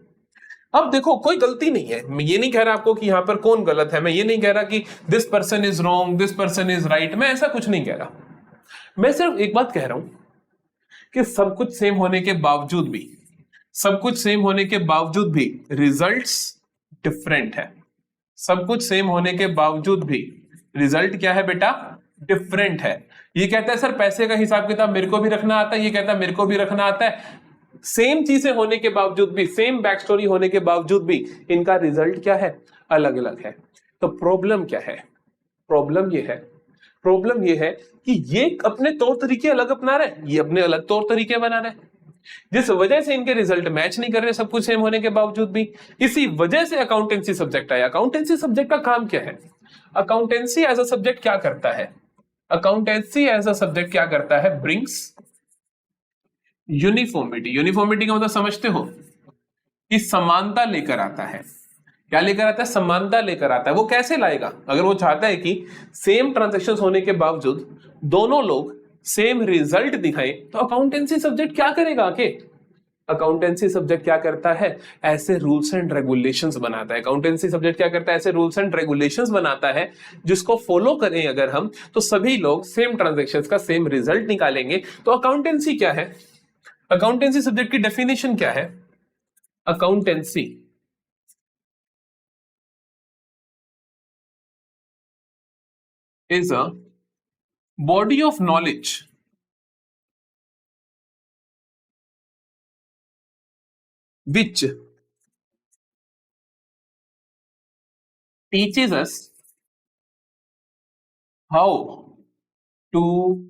अब देखो कोई गलती नहीं है, मैं ये नहीं कह रहा आपको कि यहां पर कौन गलत है, मैं ये नहीं कह रहा कि this person is wrong this person is right, मैं ऐसा कुछ नहीं कह रहा। मैं सिर्फ एक बात कह रहा हूं कि सब कुछ सेम होने के बावजूद भी, सब कुछ सेम होने के बावजूद भी रिजल्ट्स डिफरेंट है। सब कुछ सेम होने के बावजूद भी रिजल्ट क्या है बेटा, डिफरेंट है। ये कहता है सर पैसे का हिसाब किताब मेरे को भी रखना आता है, ये कहता है मेरे को भी रखना आता है। सेम चीजें होने के बावजूद भी, सेम बैक स्टोरी होने के बावजूद भी इनका रिजल्ट क्या है, अलग अलग है। तो प्रॉब्लम क्या है, प्रॉब्लम ये है कि ये अपने तौर तरीके अलग अपना रहे, ये अपने अलग तौर तरीके बना रहे, जिस वजह से इनके रिजल्ट मैच नहीं कर रहे सब कुछ सेम होने के बावजूद भी। इसी वजह से अकाउंटेंसी सब्जेक्ट आया। अकाउंटेंसी सब्जेक्ट का काम क्या है, अकाउंटेंसी एज अ सब्जेक्ट क्या करता है, अकाउंटेंसी एज अ सब्जेक्ट क्या करता है, ब्रिंग्स यूनिफॉर्मिटी। यूनिफॉर्मिटी का मतलब समझते हो कि समानता लेकर आता है। क्या लेकर आता है, समानता लेकर आता है। वो कैसे लाएगा, अगर वो चाहता है कि सेम ट्रांजैक्शंस होने के बावजूद दोनों लोग सेम रिजल्ट दिखाएं, तो अकाउंटेंसी सब्जेक्ट क्या करेगा आके, अकाउंटेंसी सब्जेक्ट क्या करता है, ऐसे रूल्स एंड रेगुलेशंस बनाता है। अकाउंटेंसी सब्जेक्ट क्या करता है, ऐसे रूल्स एंड रेगुलेशंस बनाता है जिसको फॉलो करें अगर हम, तो सभी लोग सेम ट्रांजैक्शंस का सेम रिजल्ट निकालेंगे। तो अकाउंटेंसी क्या है, अकाउंटेंसी सब्जेक्ट की डेफिनेशन क्या है, accountancy is a body of knowledge which teaches us how to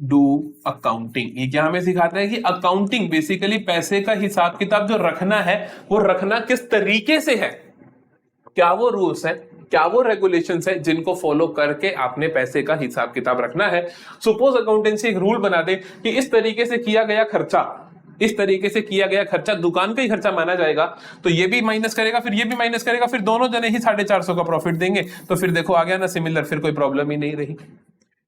do accounting. ये क्या हमें सिखाता है कि अकाउंटिंग बेसिकली पैसे का हिसाब किताब जो रखना है वो रखना किस तरीके से है, क्या वो रूल्स है, क्या वो रेगुलेशंस है जिनको फॉलो करके आपने पैसे का हिसाब किताब रखना है। सपोज अकाउंटेंसी एक रूल बना दे कि इस तरीके से किया गया खर्चा, इस तरीके से किया गया खर्चा दुकान का ही खर्चा माना जाएगा, तो ये भी माइनस करेगा फिर ये भी माइनस करेगा, फिर दोनों जने ही 450 का प्रॉफिट देंगे, तो फिर देखो आ गया ना सिमिलर, फिर कोई प्रॉब्लम ही नहीं रही।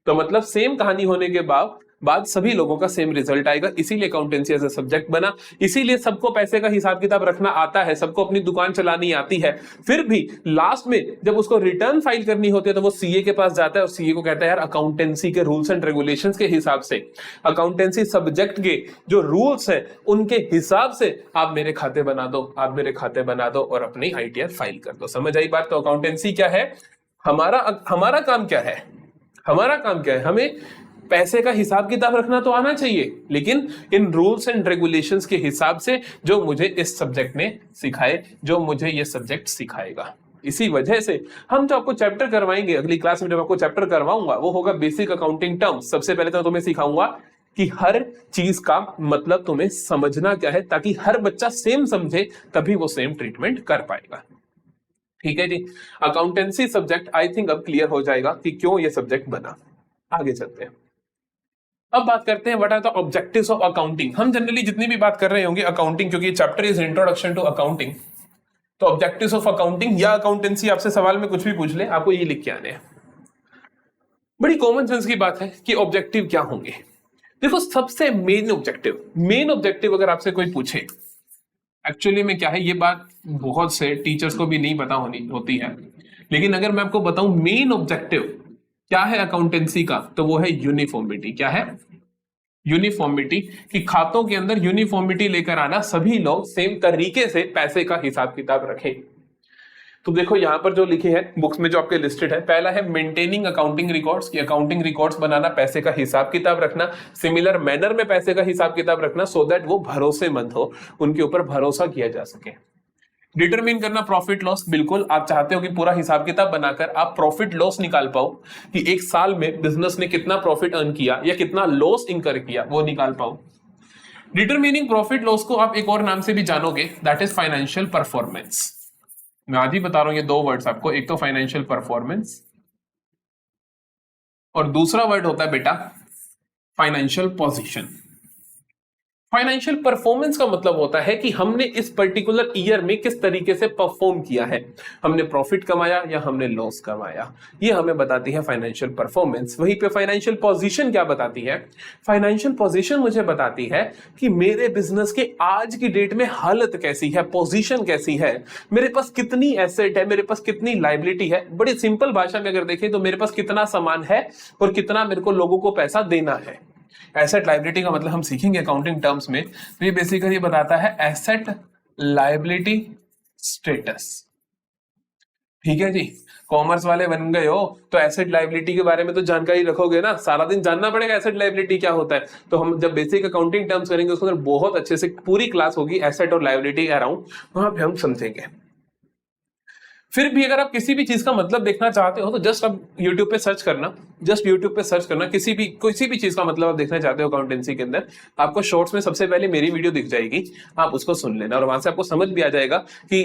तो मतलब सेम कहानी होने के बाद सभी लोगों का सेम रिजल्ट आएगा, इसीलिए अकाउंटेंसी एज अ सब्जेक्ट बना। इसीलिए सबको पैसे का हिसाब किताब रखना आता है, सबको अपनी दुकान चलानी आती है, फिर भी लास्ट में जब उसको रिटर्न फाइल करनी होती है तो वो सीए के पास जाता है और सीए को कहता है यार अकाउंटेंसी के रूल्स एंड रेगुलेशंस के हिसाब से, अकाउंटेंसी सब्जेक्ट के जो रूल्स है उनके हिसाब से आप मेरे खाते बना दो, आप मेरे खाते बना दो और अपनी आईटीआर फाइल कर दो। समझ आई बात। तो अकाउंटेंसी क्या है, हमारा काम क्या है, हमारा काम क्या है, हमें पैसे का हिसाब किताब रखना तो आना चाहिए, लेकिन इन रूल्स एंड रेगुलेशंस के हिसाब से जो मुझे इस सब्जेक्ट ने सिखाए, जो मुझे ये सब्जेक्ट सिखाएगा। इसी वजह से हम जो आपको चैप्टर करवाएंगे अगली क्लास में, जब आपको चैप्टर करवाऊंगा वो होगा बेसिक अकाउंटिंग टर्म्स। सबसे पहले तो तुम्हें सिखाऊंगा कि हर चीज का मतलब तुम्हें समझना क्या है, ताकि हर बच्चा सेम समझे, तभी वो सेम ट्रीटमेंट कर पाएगा। ठीक है जी। अकाउंटेंसी सब्जेक्ट आई थिंक अब क्लियर हो जाएगा कि क्यों ये सब्जेक्ट बना। आगे चलते हैं, अब बात करते हैं what are the objectives of accounting. हम जनरली जितनी भी बात कर रहे होंगे अकाउंटिंग, क्योंकि chapter is introduction to accounting, तो ऑब्जेक्टिव्स ऑफ अकाउंटिंग या अकाउंटेंसी, आपसे सवाल में कुछ भी पूछ ले आपको ये लिख के आने हैं। बड़ी कॉमन सेंस की बात है कि ऑब्जेक्टिव क्या होंगे। देखो सबसे मेन ऑब्जेक्टिव अगर आपसे कोई पूछे एक्चुअली में क्या है, ये बात बहुत से टीचर्स को भी नहीं पता होती है, लेकिन अगर मैं आपको बताऊं मेन ऑब्जेक्टिव क्या है अकाउंटेंसी का, तो वो है यूनिफॉर्मिटी। क्या है, यूनिफॉर्मिटी, कि खातों के अंदर यूनिफॉर्मिटी लेकर आना, सभी लोग सेम तरीके से पैसे का हिसाब किताब रखें। तो देखो यहां पर जो लिखे हैं बुक्स में जो आपके लिस्टेड है, पहला है मेंटेनिंग अकाउंटिंग रिकॉर्ड्स, की अकाउंटिंग रिकॉर्ड्स बनाना, पैसे का हिसाब किताब रखना, सिमिलर मैनर में पैसे का हिसाब किताब रखना, सो दैट वो भरोसेमंद हो, उनके ऊपर भरोसा किया जा सके। डिटरमिन करना प्रॉफिट लॉस, बिल्कुल आप चाहते हो कि पूरा हिसाब किताब बनाकर आप प्रॉफिट लॉस निकाल पाओ, कि एक साल में बिजनेस ने कितना प्रॉफिट अर्न किया या कितना लॉस इनकर किया, वो निकाल पाओ। डिटरमिनिंग प्रॉफिट लॉस को आप एक और नाम से भी जानोगे, दैट इज फाइनेंशियल परफॉर्मेंस। मैं आज ही बता रहा हूं ये दो वर्ड्स आपको, एक तो फाइनेंशियल परफॉर्मेंस और दूसरा वर्ड होता है बेटा फाइनेंशियल पोजीशन। फाइनेंशियल परफॉर्मेंस का मतलब होता है कि हमने इस पर्टिकुलर ईयर में किस तरीके से परफॉर्म किया है, हमने प्रॉफिट कमाया या हमने लॉस कमाया, ये हमें बताती है फाइनेंशियल परफॉर्मेंस। वहीं पे फाइनेंशियल पोजीशन क्या बताती है? फाइनेंशियल पोजीशन मुझे बताती है कि मेरे बिजनेस के आज की डेट में हालत कैसी है, पोजीशन कैसी है, मेरे पास कितनी एसेट है, मेरे पास कितनी लायबिलिटी है। बड़ी सिंपल भाषा में अगर देखें तो मेरे पास कितना सामान है और कितना मेरे को लोगों को पैसा देना है। एसेट लायबिलिटी का मतलब हम सीखेंगे अकाउंटिंग टर्म्स में, तो ये बेसिकली बताता है एसेट लायबिलिटी स्टेटस। ठीक है जी, कॉमर्स वाले बन गए हो तो एसेट लायबिलिटी के बारे में तो जानकारी रखोगे ना, सारा दिन जानना पड़ेगा एसेट लायबिलिटी क्या होता है। तो हम जब बेसिक अकाउंटिंग टर्म्स करेंगे उसके अंदर बहुत अच्छे से पूरी क्लास होगी एसेट और लायबिलिटी अराउंड, वहां पे हम समझेंगे। फिर भी अगर आप किसी भी चीज का मतलब देखना चाहते हो तो जस्ट आप यूट्यूब पे सर्च करना, किसी भी चीज का मतलब आप देखना चाहते हो अकाउंटेंसी के अंदर, आपको शॉर्ट्स में सबसे पहले मेरी वीडियो दिख जाएगी, आप उसको सुन लेना और वहां से आपको समझ भी आ जाएगा कि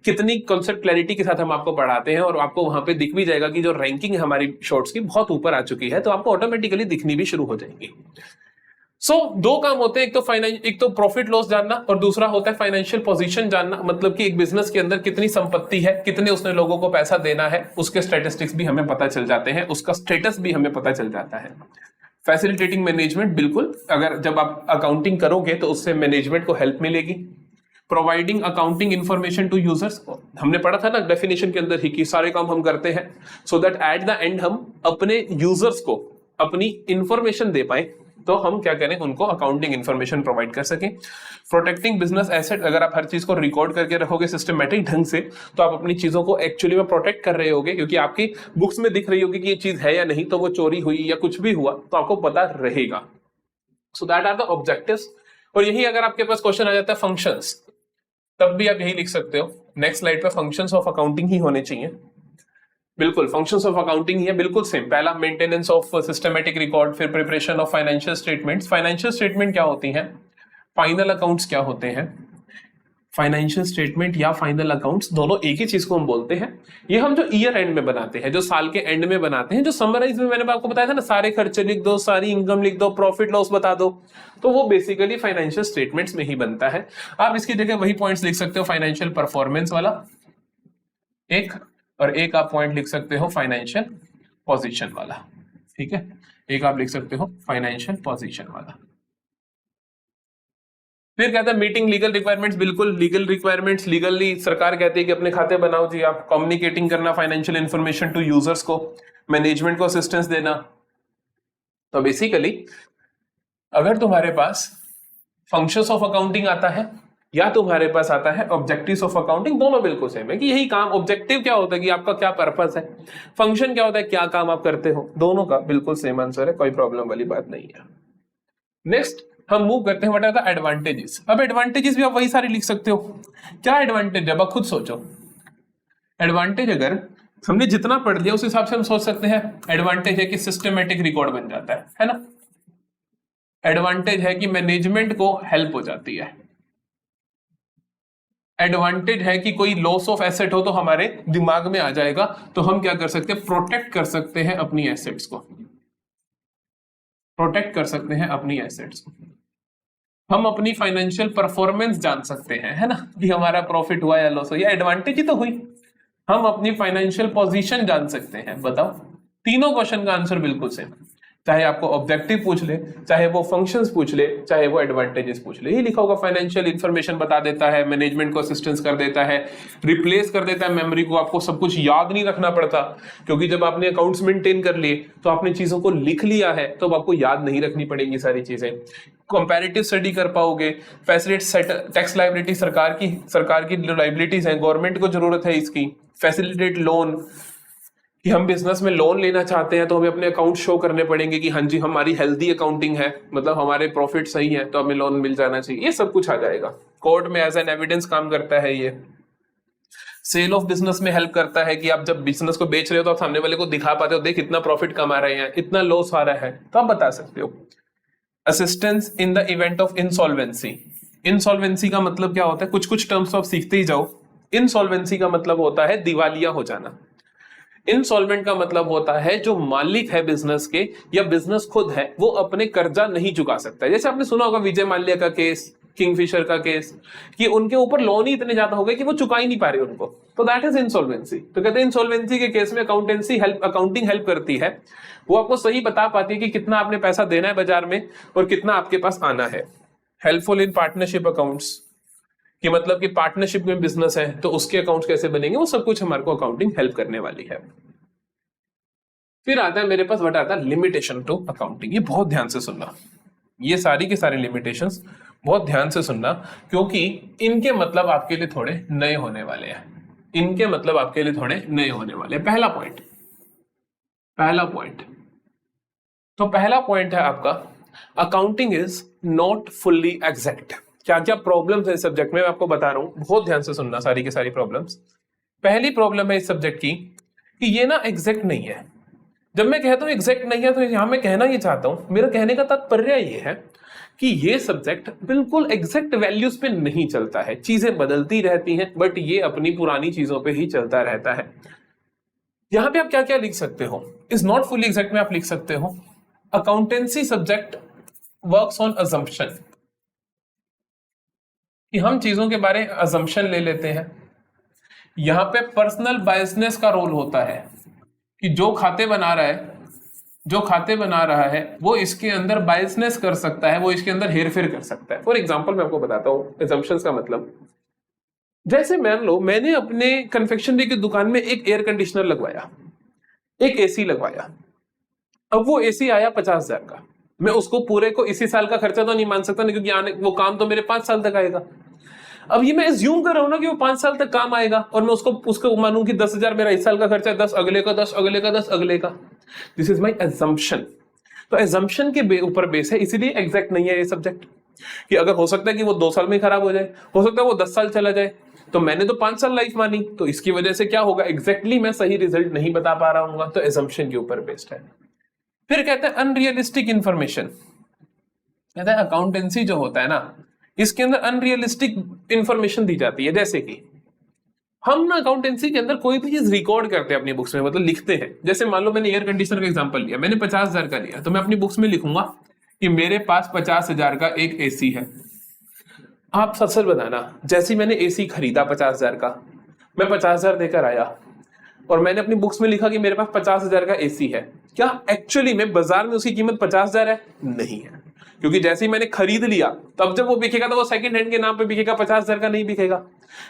कितनी कॉन्सेप्ट क्लैरिटी के साथ हम आपको पढ़ाते हैं, और आपको वहां पे दिख भी जाएगा कि जो रैंकिंग है हमारी शॉर्ट्स की बहुत ऊपर आ चुकी है, तो आपको ऑटोमेटिकली दिखनी भी शुरू हो जाएगी। दो काम होते हैं, एक तो प्रॉफिट लॉस जानना और दूसरा होता है फाइनेंशियल पोजीशन जानना, मतलब कि एक बिजनेस के अंदर कितनी संपत्ति है, कितने उसने लोगों को पैसा देना है, उसके स्टैटिस्टिक्स भी हमें पता चल जाते हैं, उसका स्टेटस भी हमें पता चल जाता है। फैसिलिटेटिंग मैनेजमेंट, बिल्कुल अगर जब आप अकाउंटिंग करोगे तो उससे मैनेजमेंट को हेल्प मिलेगी। Providing accounting information to users, हमने पढ़ा था ना डेफिनेशन के अंदर ही कि सारे काम हम करते हैं so that at the end हम अपने यूजर्स को अपनी इंफॉर्मेशन दे पाए, तो हम क्या करें, उनको अकाउंटिंग इन्फॉर्मेशन प्रोवाइड कर सकें। प्रोटेक्टिंग बिजनेस एसेट, अगर आप हर चीज को रिकॉर्ड करके रखोगे सिस्टमेटिक ढंग से तो आप अपनी चीजों को एक्चुअली में प्रोटेक्ट कर रहे होगे, क्योंकि आपकी बुक्स में दिख रही होगी कि ये चीज है या नहीं, तो वो चोरी हुई या कुछ भी हुआ तो आपको पता रहेगा। So that are the objectives. और यही अगर आपके पास क्वेश्चन आ जाता है फंक्शंस, तब भी आप यही लिख सकते हो। नेक्स्ट स्लाइड पे फंक्शंस ऑफ अकाउंटिंग ही होने चाहिए, बिल्कुल फंक्शंस ऑफ अकाउंटिंग ही है, बिल्कुल सेम। पहला मेंटेनेंस ऑफ सिस्टमेटिक रिकॉर्ड, फिर preparation of financial statements. Financial statement क्या होती हैं, फाइनल अकाउंट्स क्या होते हैं। फाइनेंशियल स्टेटमेंट या फाइनल अकाउंट्स दोनों एक ही चीज को हम बोलते हैं। ये हम जो ईयर एंड में बनाते हैं, जो साल के एंड में बनाते हैं, जो समराइज में मैंने आपको बताया था ना, सारे खर्चे लिख दो, सारी इनकम लिख दो, प्रॉफिट लॉस बता दो, तो वो बेसिकली फाइनेंशियल स्टेटमेंट्स में ही बनता है। आप इसकी जगह वही पॉइंट्स लिख सकते हो, फाइनेंशियल परफॉर्मेंस वाला एक, और एक आप पॉइंट लिख सकते हो फाइनेंशियल पोजीशन वाला। ठीक है, एक आप लिख सकते हो फाइनेंशियल पोजीशन वाला। फिर कहता है मीटिंग लीगल रिक्वायरमेंट्स, बिल्कुल लीगल रिक्वायरमेंट्स, लीगली सरकार कहती है कि अपने खाते बनाओ जी आप। कम्युनिकेटिंग करना फाइनेंशियल इंफॉर्मेशन टू यूजर्स को, मैनेजमेंट को असिस्टेंस देना। तो बेसिकली अगर तुम्हारे पास फंक्शंस ऑफ अकाउंटिंग आता है या तुम्हारे पास आता है ऑब्जेक्टिव्स ऑफ अकाउंटिंग, दोनों बिल्कुल सेम है कि यही काम। ऑब्जेक्टिव क्या होता है कि आपका क्या पर्पस है, फंक्शन क्या होता है क्या काम आप करते हो, दोनों का बिल्कुल सेम आंसर है, कोई प्रॉब्लम वाली बात नहीं है। नेक्स्ट हम मूव करते हैं व्हाट आर द एडवांटेजेस। अब एडवांटेजेस भी आप वही सारे लिख सकते हो। क्या एडवांटेज, जब आप खुद सोचो एडवांटेज, अगर हमने जितना पढ़ लिया उस हिसाब से हम सोच सकते हैं। एडवांटेज है कि सिस्टमेटिक रिकॉर्ड बन जाता है ना। एडवांटेज है कि मैनेजमेंट को हेल्प हो जाती है। एडवांटेज है कि कोई लॉस ऑफ एसेट हो तो हमारे दिमाग में आ जाएगा, तो हम क्या कर सकते हैं, प्रोटेक्ट कर सकते हैं अपनी एसेट्स को, प्रोटेक्ट कर सकते हैं अपनी एसेट्स को। हम अपनी फाइनेंशियल परफॉर्मेंस जान सकते हैं, है ना, कि हमारा प्रॉफिट हुआ या लॉस हुआ, एडवांटेज ही तो हुई। हम अपनी फाइनेंशियल पोजीशन जान सकते हैं। बताओ, तीनों क्वेश्चन का आंसर बिल्कुल सेम, चाहे आपको ऑब्जेक्टिव पूछ ले, चाहे वो फंक्शंस पूछ ले, चाहे वो एडवांटेजेस पूछ ले, ये लिखा होगा। फाइनेंशियल इंफॉर्मेशन बता देता है, मैनेजमेंट को असिस्टेंस कर देता है, रिप्लेस कर देता है मेमोरी को, आपको सब कुछ याद नहीं रखना पड़ता, क्योंकि जब आपने अकाउंट्स मेंटेन कर लिए तो आपने चीजों को लिख लिया है, तो अब आपको याद नहीं रखनी पड़ेंगी सारी चीजें। कंपैरेटिव स्टडी कर पाओगे। फैसिलिटेट टैक्स लायबिलिटी, सरकार की लायबिलिटीज हैं, गवर्नमेंट को जरूरत है इसकी। फैसिलिटेट लोन, कि हम बिजनेस में लोन लेना चाहते हैं तो हमें अपने अकाउंट शो करने पड़ेंगे कि हाँ जी हमारी हेल्दी अकाउंटिंग है, मतलब हमारे प्रॉफिट सही है, तो हमें लोन मिल जाना चाहिए। ये सब कुछ आ जाएगा। कोर्ट में एज एन एविडेंस काम करता है ये। सेल ऑफ बिजनेस में हेल्प करता है कि आप जब बिजनेस को बेच रहे हो तो आप सामने वाले को दिखा पाते हो, देख इतना प्रॉफिट कमा रहे हैं, इतना लॉस आ रहा है, तो आप बता सकते हो। Assistance in the event of insolvency. Insolvency का मतलब क्या होता है, कुछ कुछ टर्म्स तो आप सीखते ही जाओ। इंसॉल्वेंसी का मतलब होता है दिवालिया हो जाना। इंसॉल्वेंट का मतलब होता है जो मालिक है बिजनेस के या बिजनेस खुद है वो अपने कर्जा नहीं चुका सकता। जैसे आपने सुना होगा विजय माल्या का केस, किंगफिशर का केस, कि उनके ऊपर लोन ही इतने ज्यादा हो गए कि वो चुका ही नहीं पा रहे उनको, तो दैट इज इंसॉल्वेंसी। तो कहते हैं इंसॉल्वेंसी के केस में अकाउंटिंग हेल्प करती है, वो आपको सही बता पाती है कि कितना आपने पैसा देना है बाजार में और कितना आपके पास आना है। हेल्पफुल इन पार्टनरशिप अकाउंट्स, कि मतलब कि पार्टनरशिप में बिजनेस है तो उसके अकाउंट्स कैसे बनेंगे, वो सब कुछ हमारे को अकाउंटिंग हेल्प करने वाली है। फिर आता है मेरे पास व्हाट आता है लिमिटेशन टू अकाउंटिंग। ये बहुत ध्यान से सुनना, ये सारी के सारे लिमिटेशंस बहुत ध्यान से सुनना, क्योंकि इनके मतलब आपके लिए थोड़े नए होने वाले हैं। इनके मतलब आपके लिए थोड़े नए होने वाले हैं। पहला पॉइंट है आपका, accounting is not fully exact. क्या क्या प्रॉब्लम्स है इस सब्जेक्ट में मैं आपको बता रहा हूं, बहुत ध्यान से सुनना सारी की सारी प्रॉब्लम्स। पहली प्रॉब्लम है इस सब्जेक्ट की कि ये ना एग्जैक्ट नहीं है। जब मैं कहता हूं एग्जैक्ट नहीं है तो यहां मैं कहना ये चाहता हूं, मेरा कहने का तात्पर्य ये है कि ये सब्जेक्ट बिल्कुल एग्जैक्ट वैल्यूज पे नहीं चलता है, चीजें बदलती रहती हैं, बट ये अपनी पुरानी चीजों पे ही चलता रहता है। यहां पे आप क्या क्या लिख सकते हो, इज नॉट फुली एग्जैक्ट में आप लिख सकते हो accountancy subject works on assumption, कि हम चीजों के बारे में अजम्पशन ले लेते हैं। यहां पे पर्सनल बायसनेस का रोल होता है कि जो खाते बना रहा है वो इसके अंदर बायसनेस कर सकता है, वो इसके अंदर हेरफेर कर सकता है। फॉर एग्जांपल मैं आपको बताता हूं अजम्पशंस का मतलब। जैसे मान लो मैंने अपने कन्फेक्शनरी की दुकान में एक एयर कंडीशनर लगवाया, एक एसी लगवाया। अब वो एसी आया 50,000 का, मैं उसको पूरे को इसी साल का खर्चा तो नहीं मान सकता ना, क्योंकि वो काम तो मेरे 5 साल तक आएगा। अब ये मैं एज्यूम कर रहा हूं ना कि वो 5 साल तक काम आएगा, और मैं उसको मानूं कि 10,000 मेरा इस साल का खर्चा है, 10 अगले का, 10 अगले का, 10 अगले का। This is my assumption. तो एजम्पशन के ऊपर बेस है, इसीलिए एग्जैक्ट नहीं है ये सब्जेक्ट, कि अगर हो सकता है कि वो 2 साल में खराब हो जाए, हो सकता है वो 10 साल चला जाए, तो मैंने तो 5 साल लाइफ मानी, तो इसकी वजह से क्या होगा, एग्जैक्टली मैं सही रिजल्ट नहीं बता पा रहा हूँ, तो एजम्पशन के ऊपर बेस्ड है। फिर कहते हैं अनरियलिस्टिक इंफॉर्मेशन। कहते हैं अकाउंटेंसी जो होता है ना, इसके अंदर अनरियलिस्टिक इंफॉर्मेशन दी जाती है। जैसे कि हम ना अकाउंटेंसी के अंदर कोई भी चीज रिकॉर्ड करते हैं अपनी बुक्स में, मतलब लिखते हैं। जैसे मान लो मैंने एयर कंडीशनर का एग्जांपल लिया, मैंने 50,000 का लिया, तो मैं अपनी बुक्स में लिखूंगा कि मेरे पास 50,000 का एक एसी है। आप सच सच बताना, जैसे मैंने एसी खरीदा 50,000 का, मैं 50,000 देकर आया और मैंने अपनी बुक्स में लिखा कि मेरे पास 50,000 का एसी है, क्या एक्चुअली में बाजार में उसकी कीमत 50,000 है? नहीं है, क्योंकि जैसे ही मैंने खरीद लिया तब जब वो बिकेगा तो वो सेकंड हैंड के नाम पे बिकेगा, 50,000 का नहीं बिकेगा।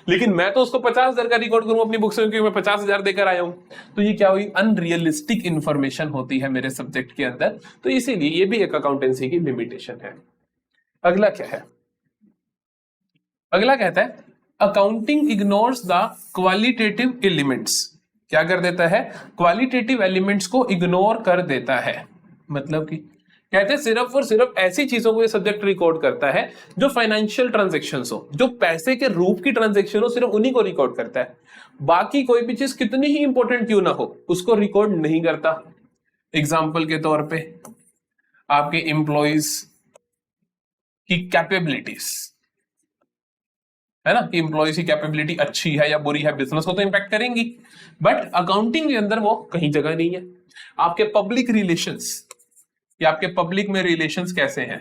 लेकिन मैं तो उसको 50,000 का रिकॉर्ड करूंगा अपनी बुक्स में, क्योंकि मैं 50,000 देकर आया हूं। तो ये क्या हुई, अनरियलिस्टिक इंफॉर्मेशन होती है मेरे सब्जेक्ट के अंदर। तो इसीलिए ये भी एक अकाउंटेंसी की लिमिटेशन है। अगला क्या है, अगला कहता है accounting ignores the qualitative elements. क्या कर देता है, क्वालिटेटिव एलिमेंट्स को इग्नोर कर देता है। मतलब कि कहते हैं सिर्फ और सिर्फ ऐसी चीजों को ये सब्जेक्ट रिकॉर्ड करता है जो फाइनेंशियल ट्रांजैक्शंस हो, जो पैसे के रूप की ट्रांजैक्शन हो, सिर्फ उन्हीं को रिकॉर्ड करता है। बाकी कोई भी चीज कितनी ही इंपॉर्टेंट क्यों ना हो उसको रिकॉर्ड नहीं करता। एग्जाम्पल के तौर पे आपके एम्प्लॉइज की कैपेबिलिटीज, है ना, कि एम्प्लॉइज की कैपेबिलिटी अच्छी है या बुरी है, बिजनेस को तो इंपैक्ट करेंगी, बट अकाउंटिंग के अंदर वो कहीं जगह नहीं है। आपके पब्लिक रिलेशंस, कि आपके पब्लिक में रिलेशंस कैसे हैं,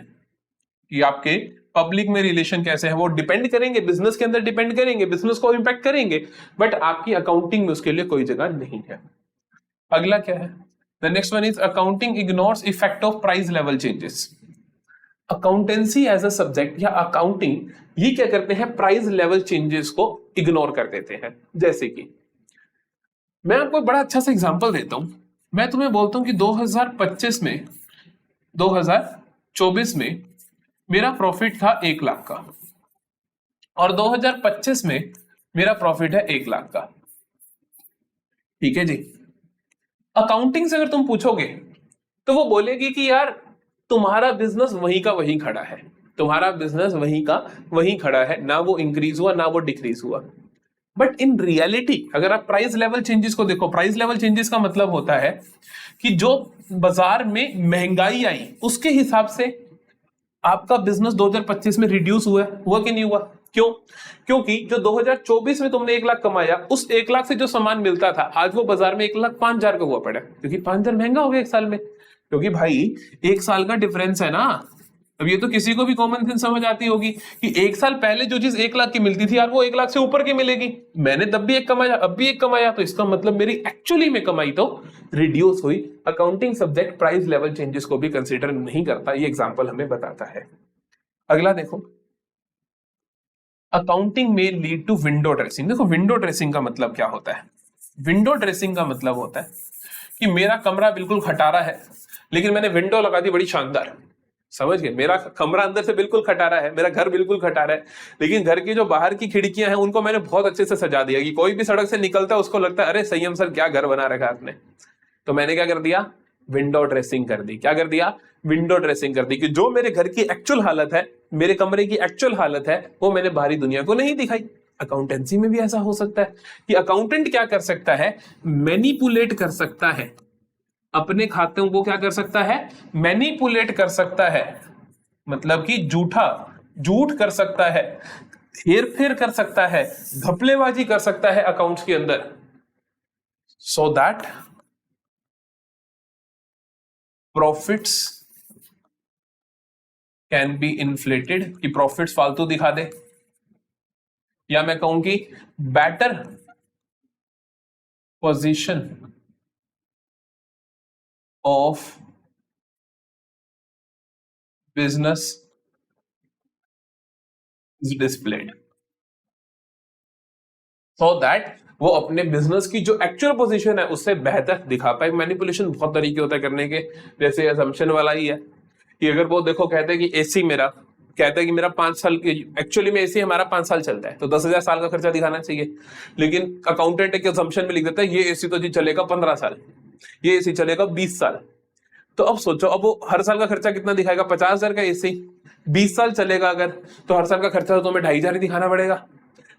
कि आपके पब्लिक में रिलेशन कैसे हैं, वो डिपेंड करेंगे, बिजनेस के अंदर डिपेंड करेंगे, बिजनेस को इंपैक्ट करेंगे, बट आपकी अकाउंटिंग में उसके लिए कोई जगह नहीं है। अगला क्या है, the next one is accounting ignores effect of price level changes. Accountancy as a subject या अकाउंटिंग ये क्या करते हैं, प्राइस लेवल चेंजेस को इग्नोर कर देते हैं। जैसे कि मैं आपको बड़ा अच्छा सा एग्जांपल देता हूं, मैं तुम्हें बोलता हूं कि 2024 में मेरा प्रॉफिट था 1 लाख का और 2025 में मेरा प्रॉफिट है 1 लाख का। ठीक है जी, अकाउंटिंग से अगर तुम पूछोगे तो वो बोलेगी कि यार तुम्हारा बिजनेस वहीं का वहीं खड़ा है, तुम्हारा बिजनेस वहीं का वहीं खड़ा है, ना वो इंक्रीज हुआ ना वो डिक्रीज हुआ। बट इन रियलिटी अगर आप प्राइस लेवल चेंजेस को देखो, प्राइस लेवल चेंजेस का मतलब होता है कि जो बाजार में महंगाई आई उसके हिसाब से आपका बिजनेस 2025 में रिड्यूस हुआ कि नहीं हुआ। क्यों? क्योंकि जो 2024 में तुमने 1 लाख कमाया, उस 1 लाख से जो सामान मिलता था आज वो बाजार में 1,05,000 का हुआ पड़ा, क्योंकि 5,000 महंगा हो गया 1 साल में। क्योंकि भाई 1 साल का डिफरेंस है ना। अब ये तो किसी को भी कॉमन सेंस समझ आती होगी कि 1 साल पहले जो चीज 1 लाख की मिलती थी यार वो 1 लाख से ऊपर की मिलेगी। मैंने तब भी 1 कमाया, अब भी 1 कमाया, तो इसका मतलब मेरी एक्चुअली में कमाई तो रिड्यूस हुई। Accounting subject price level changes को भी कंसीडर नहीं करता, ये एग्जांपल हमें बताता है। अगला देखो, अकाउंटिंग में लीड टू विंडो ड्रेसिंग। देखो विंडो ड्रेसिंग का मतलब क्या होता है? विंडो ड्रेसिंग का मतलब होता है कि मेरा कमरा बिल्कुल खटारा है लेकिन मैंने विंडो लगा दी बड़ी शानदार। समझ गए? मेरा कमरा अंदर से बिल्कुल खटारा है, मेरा घर बिल्कुल खटारा है, लेकिन घर की जो बाहर की खिड़कियां हैं उनको मैंने बहुत अच्छे से सजा दिया कि कोई भी सड़क से निकलता है उसको लगता है अरे संयम सर क्या घर बना रखा आपने। तो मैंने क्या कर दिया? विंडो ड्रेसिंग कर दी। क्या कर दिया? विंडो ड्रेसिंग कर दी कि जो मेरे घर की एक्चुअल हालत है, मेरे कमरे की एक्चुअल हालत है, वो मैंने बाहरी दुनिया को नहीं दिखाई। अकाउंटेंसी में भी ऐसा हो सकता है कि अकाउंटेंट क्या कर सकता है? मैनिपुलेट कर सकता है, अपने खातों को क्या कर सकता है? मैनिपुलेट कर सकता है, मतलब कि झूठ कर सकता है, हेर-फेर कर सकता है, घपलेबाजी कर सकता है अकाउंट्स के अंदर, so that profits can be inflated, कि प्रॉफिट्स फालतू दिखा दे, या मैं कहूं कि better position of business is displayed so that वो अपने बिजनेस की जो एक्चुअल पोजीशन है उससे बेहतर दिखा पाए। मैनिपुलेशन बहुत तरीके होता है करने के, जैसे असम्पशन वाला ही है कि अगर वो देखो कहते हैं कि एसी मेरा कहता है कि मेरा 5 साल की एक्चुअली में एसी हमारा 5 साल चलता है तो 10,000 साल का खर्चा दिखाना चाहिए, लेकिन अकाउंटेंट एक असम्पशन में लिख देता है ये एसी तो जी चलेगा 15 साल, ये एसी चलेगा 20 साल। तो अब सोचो, अब वो हर साल का खर्चा कितना दिखाएगा? 50,000 का एसी 20 साल चलेगा अगर, तो हर साल का खर्चा तो तुम्हें 2,500 ही दिखाना पड़ेगा।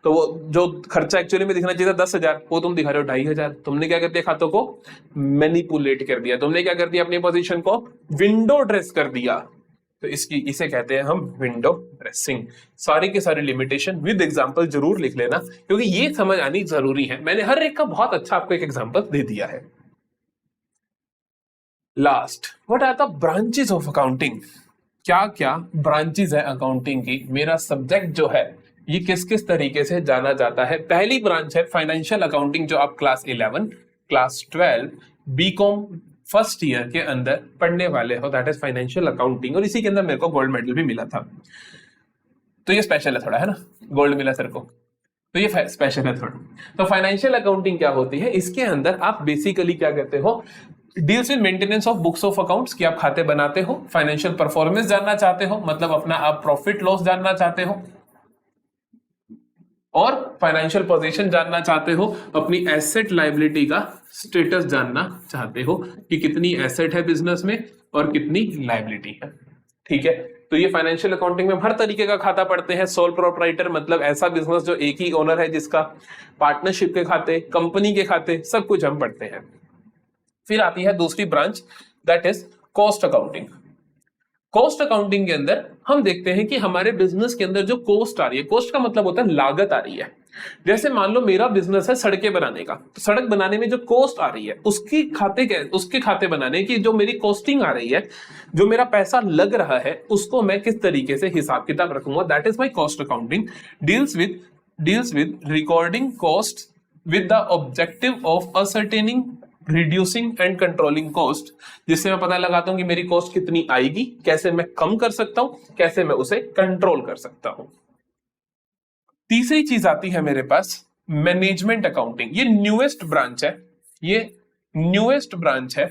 तो वो जो खर्चा एक्चुअली में दिखना चाहिए था 10,000, वो तुम दिखा रहे हो 2,500। तुमने क्या कर दिया? खातों को मैनिपुलेट कर दिया। तुमने क्या कर दिया? अपनी पोजीशन को विंडो ड्रेस कर दिया। तो इसे कहते हैं हम विंडो ड्रेसिंग। सारी के सारी लिमिटेशन विद एग्जांपल जरूर लिख लेना, क्योंकि ये समझ आनी जरूरी है। मैंने हर एक का बहुत अच्छा आपको एक एग्जांपल दे दिया है। Last, what are the branches of accounting? क्या क्या ब्रांचेस है अकाउंटिंग की? मेरा सब्जेक्ट जो है ये किस किस तरीके से जाना जाता है? पहली ब्रांच है फाइनेंशियल अकाउंटिंग, जो आप class 11, class 12, BCom first year के अंदर पढ़ने वाले हो, दैट इज फाइनेंशियल अकाउंटिंग। और इसी के अंदर मेरे को गोल्ड मेडल भी मिला था, तो ये स्पेशल है थोड़ा, है ना? गोल्ड मिला सर को, तो ये स्पेशल है थोड़ा। तो फाइनेंशियल अकाउंटिंग क्या होती है? इसके अंदर आप बेसिकली क्या करते हो? Deals with maintenance of books of accounts, कि आप खाते बनाते हो, फाइनेंशियल परफॉर्मेंस जानना चाहते हो, मतलब अपना आप प्रॉफिट लॉस जानना चाहते हो, और फाइनेंशियल पोजीशन जानना चाहते हो, अपनी एसेट लायबिलिटी का स्टेटस जानना चाहते हो कि कितनी एसेट है बिजनेस में और कितनी लायबिलिटी है। ठीक है, तो ये फाइनेंशियल अकाउंटिंग में हर तरीके का खाता पढ़ते हैं। सोल प्रोप्राइटर मतलब ऐसा बिजनेस जो एक ही ओनर है जिसका, पार्टनरशिप के खाते, कंपनी के खाते, सब कुछ हम पढ़ते हैं। फिर आती है दूसरी branch, that is cost accounting. Cost accounting के अंदर हम देखते हैं कि हमारे बिजनेस के अंदर जो कॉस्ट आ रही है, कॉस्ट का मतलब होता है लागत आ रही है। जैसे मान लो मेरा बिजनेस है सड़कें बनाने का, तो सड़क बनाने में जो कॉस्ट आ रही है उसके खाते बनाने की जो मेरी कॉस्टिंग आ रही है, जो मेरा पैसा लग रहा है, उसको मैं किस तरीके से हिसाब किताब रखूंगा, that is my cost accounting. Deals with recording cost with the objective of ascertaining, reducing and controlling cost, जिससे मैं पता लगाता हूं कि मेरी कॉस्ट कितनी आएगी, कैसे मैं कम कर सकता हूं, कैसे मैं उसे कंट्रोल कर सकता हूं। तीसरी चीज आती है मेरे पास मैनेजमेंट अकाउंटिंग। ये न्यूएस्ट ब्रांच है,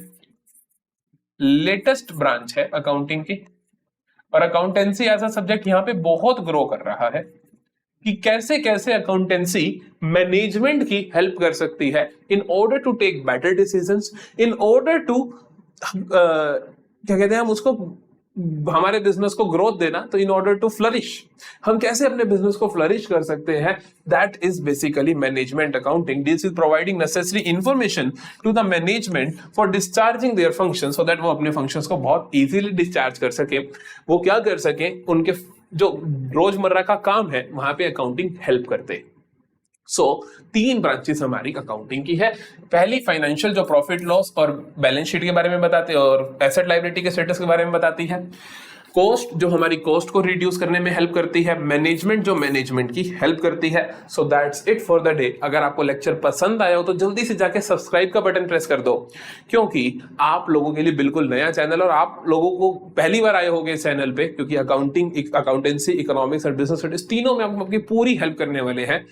लेटेस्ट ब्रांच है अकाउंटिंग की, और अकाउंटेंसी एज अ सब्जेक्ट यहां पे बहुत ग्रो कर रहा है कि कैसे कैसे अकाउंटेंसी मैनेजमेंट की हेल्प कर सकती है in order to take better decisions, in order to क्या कहते हैं हम उसको, हमारे बिजनेस को ग्रोथ देना, तो इन ऑर्डर टू फ्लरिश, हम कैसे अपने बिजनेस को फ्लरिश कर सकते हैं, that is basically management accounting. This is providing necessary information to the management for discharging their function, so that वो अपने फंक्शंस को बहुत इजीली डिस्चार्ज कर सके। वो क्या कर सके, उनके जो रोजमर्रा का काम है वहां पे अकाउंटिंग हेल्प करते हैं। सो 3 ब्रांचेस हमारी अकाउंटिंग की है। पहली फाइनेंशियल, जो प्रॉफिट लॉस और बैलेंस शीट के बारे में बताते हैं और एसेट लायबिलिटी के स्टेटस के बारे में बताती है। कॉस्ट, जो हमारी कॉस्ट को रिड्यूस करने में हेल्प करती है। मैनेजमेंट, जो मैनेजमेंट की हेल्प करती है। So that's it for the day. अगर आपको लेक्चर पसंद आया हो तो जल्दी से जाके सब्सक्राइब का बटन प्रेस कर दो, क्योंकि आप लोगों के लिए बिल्कुल नया चैनल और आप लोगों को पहली बार आए होंगे इस चैनल पे, क्योंकि अकाउंटिंग, अकाउंटेंसी, इकोनॉमिक्स और बिजनेस स्टडीज तीनों में आपकी पूरी हेल्प करने वाले हैं।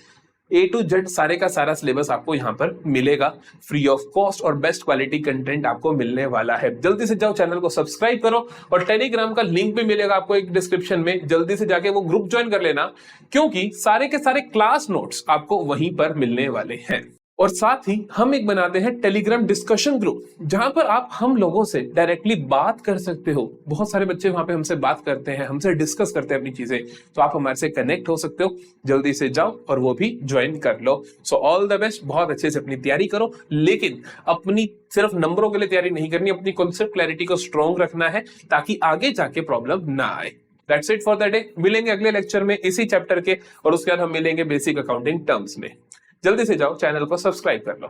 A to Z सारे का सारा सिलेबस आपको यहाँ पर मिलेगा फ्री ऑफ कॉस्ट और बेस्ट क्वालिटी कंटेंट आपको मिलने वाला है। जल्दी से जाओ, चैनल को सब्सक्राइब करो और टेलीग्राम का लिंक भी मिलेगा आपको एक डिस्क्रिप्शन में। जल्दी से जाके वो ग्रुप ज्वाइन कर लेना, क्योंकि सारे के सारे क्लास नोट्स आपको वहीं पर मिलने वाले हैं। और साथ ही हम एक बनाते हैं टेलीग्राम डिस्कशन ग्रुप, जहां पर आप हम लोगों से डायरेक्टली बात कर सकते हो। बहुत सारे बच्चे वहां पे हमसे बात करते हैं, हमसे डिस्कस करते हैं अपनी चीजें, तो आप हमारे से कनेक्ट हो सकते हो। जल्दी से जाओ और वो भी ज्वाइन कर लो। सो ऑल द बेस्ट, बहुत अच्छे से अपनी तैयारी करो, लेकिन अपनी सिर्फ नंबरों के लिए तैयारी नहीं करनी, अपनी कॉन्सेप्ट क्लैरिटी को स्ट्रॉन्ग रखना है ताकि आगे जाके प्रॉब्लम ना आए। That's it for the day. मिलेंगे अगले लेक्चर में इसी चैप्टर के, और उसके बाद हम मिलेंगे बेसिक अकाउंटिंग टर्म्स में। जल्दी से जाओ, चैनल को सब्सक्राइब कर लो।